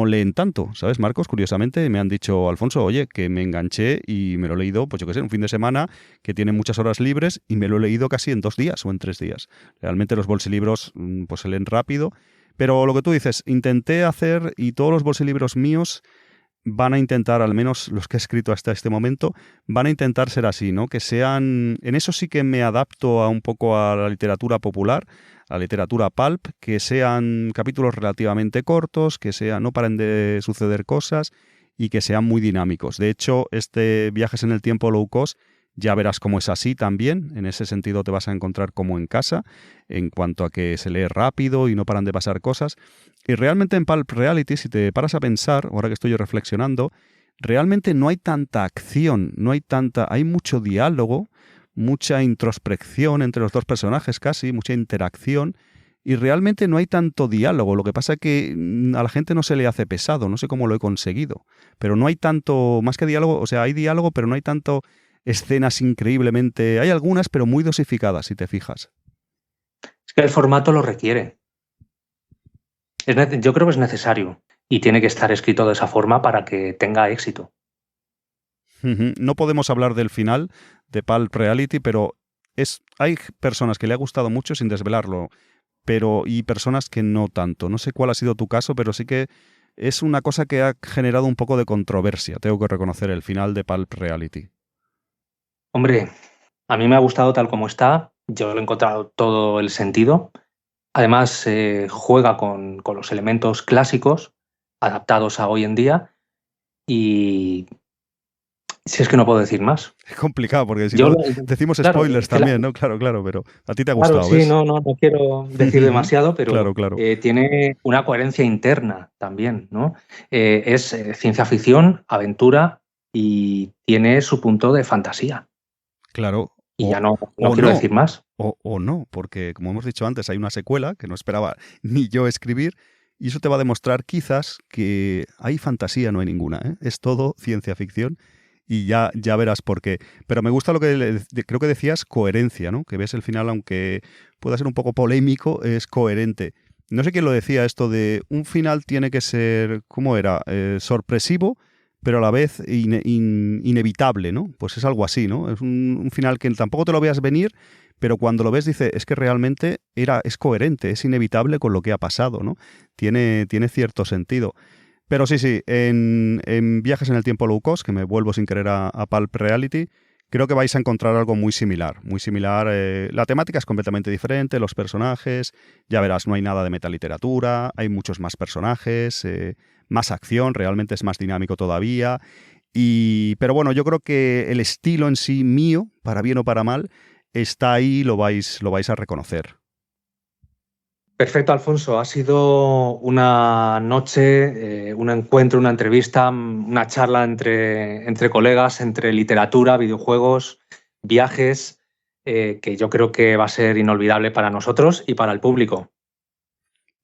leen tanto, ¿sabes, Marcos? Curiosamente me han dicho, Alfonso, oye, que me enganché y me lo he leído, pues yo qué sé, un fin de semana que tiene muchas horas libres y me lo he leído casi en 2 días o en 3 días. Realmente los bolsilibros pues se leen rápido, pero lo que tú dices, intenté hacer y todos los bolsilibros míos van a intentar, al menos los que he escrito hasta este momento, van a intentar ser así, ¿no? Que sean... En eso sí que me adapto un poco a la literatura popular, a la literatura pulp, que sean capítulos relativamente cortos, que no paren de suceder cosas y que sean muy dinámicos. De hecho, este Viajes en el Tiempo Low Cost ya verás cómo es así también. En ese sentido te vas a encontrar como en casa, en cuanto a que se lee rápido y no paran de pasar cosas. Y realmente en Pulp Reality, si te paras a pensar, ahora que estoy yo reflexionando, realmente no hay tanta acción, hay mucho diálogo, mucha introspección entre los dos personajes casi, mucha interacción, y realmente no hay tanto diálogo. Lo que pasa es que a la gente no se le hace pesado, no sé cómo lo he conseguido, pero no hay tanto, más que diálogo, o sea, hay diálogo, pero no hay tanto escenas increíblemente, hay algunas, pero muy dosificadas, si te fijas.
Es que el formato lo requiere. Yo creo que es necesario y tiene que estar escrito de esa forma para que tenga éxito.
No podemos hablar del final de Pulp Reality, pero hay personas que le ha gustado mucho sin desvelarlo, y personas que no tanto. No sé cuál ha sido tu caso, pero sí que es una cosa que ha generado un poco de controversia, tengo que reconocer, el final de Pulp Reality.
Hombre, a mí me ha gustado tal como está, yo le he encontrado todo el sentido. Además, juega con los elementos clásicos adaptados a hoy en día y si es que no puedo decir más.
Es complicado porque si
Yo,
no decimos
claro,
spoilers también, ¿no? Claro, pero a ti te ha
claro,
gustado,
sí,
¿ves?
no quiero decir demasiado, pero
Claro.
tiene una coherencia interna también, ¿no? Es ciencia ficción, aventura y tiene su punto de fantasía.
Claro.
Y ya no
O
quiero
no,
decir más.
o no, porque como hemos dicho antes, hay una secuela que no esperaba ni yo escribir, y eso te va a demostrar quizás que hay fantasía, no hay ninguna, ¿eh? Es todo ciencia ficción y ya verás por qué. Pero me gusta lo que creo que decías, coherencia, ¿no? Que ves el final, aunque pueda ser un poco polémico, es coherente. No sé quién lo decía esto de un final tiene que ser, ¿cómo era? Sorpresivo, pero a la vez inevitable, ¿no? Pues es algo así, ¿no? Es un final que tampoco te lo veas venir, pero cuando lo ves dice, es que realmente es coherente, es inevitable con lo que ha pasado, ¿no? Tiene cierto sentido. Pero sí, en Viajes en el Tiempo Low Cost, que me vuelvo sin querer a Pulp Reality, creo que vais a encontrar algo muy similar. Muy similar. La temática es completamente diferente, los personajes, ya verás, no hay nada de metaliteratura, hay muchos más personajes, más acción, realmente es más dinámico todavía. Pero bueno, yo creo que el estilo en sí mío, para bien o para mal, está ahí, lo vais a reconocer.
Perfecto, Alfonso. Ha sido una noche, un encuentro, una entrevista, una charla entre colegas, entre literatura, videojuegos, viajes, que yo creo que va a ser inolvidable para nosotros y para el público.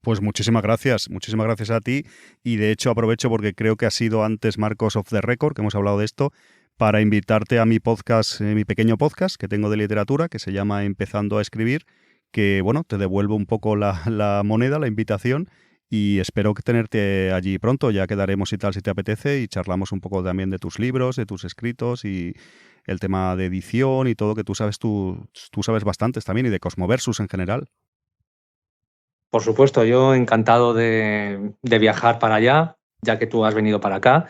Pues muchísimas gracias a ti, y de hecho aprovecho porque creo que ha sido antes Marcos off the record, que hemos hablado de esto, para invitarte a mi podcast, mi pequeño podcast que tengo de literatura, que se llama Empezando a Escribir, que bueno, te devuelvo un poco la moneda, la invitación, y espero que tenerte allí pronto. Ya quedaremos y tal si te apetece y charlamos un poco también de tus libros, de tus escritos y el tema de edición y todo que tú sabes bastantes también, y de Cosmoversus en general.
Por supuesto, yo encantado de viajar para allá, ya que tú has venido para acá.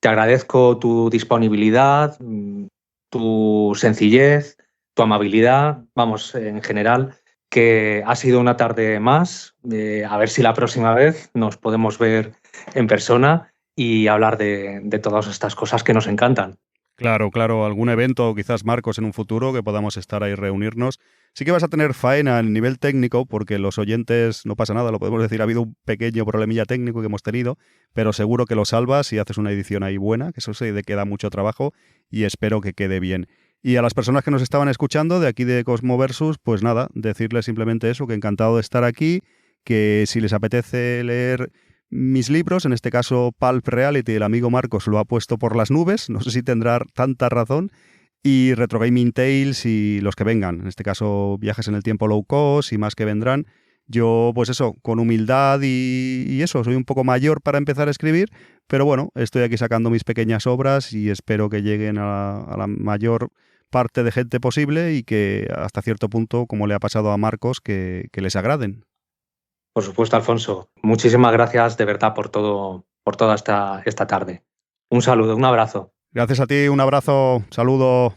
Te agradezco tu disponibilidad, tu sencillez, tu amabilidad, vamos, en general, que ha sido una tarde más. A ver si la próxima vez nos podemos ver en persona y hablar de todas estas cosas que nos encantan.
Claro, claro, algún evento, quizás Marcos, en un futuro que podamos estar ahí, reunirnos. Sí que vas a tener faena a nivel técnico, porque los oyentes, no pasa nada, lo podemos decir, ha habido un pequeño problemilla técnico que hemos tenido, pero seguro que lo salvas y haces una edición ahí buena, que eso sí de queda mucho trabajo y espero que quede bien. Y a las personas que nos estaban escuchando de aquí de Cosmoversus, pues nada, decirles simplemente eso, que encantado de estar aquí, que si les apetece leer mis libros, en este caso Pulp Reality, el amigo Marcos lo ha puesto por las nubes, no sé si tendrá tanta razón, y Retro Gaming Tales y los que vengan, en este caso Viajes en el Tiempo Low Cost y más que vendrán. Yo, pues eso, con humildad y eso, soy un poco mayor para empezar a escribir, pero bueno, estoy aquí sacando mis pequeñas obras y espero que lleguen a la mayor parte de gente posible y que hasta cierto punto, como le ha pasado a Marcos, que les agraden.
Por supuesto, Alfonso. Muchísimas gracias de verdad por todo, por toda esta tarde. Un saludo, un abrazo.
Gracias a ti, un abrazo, saludo.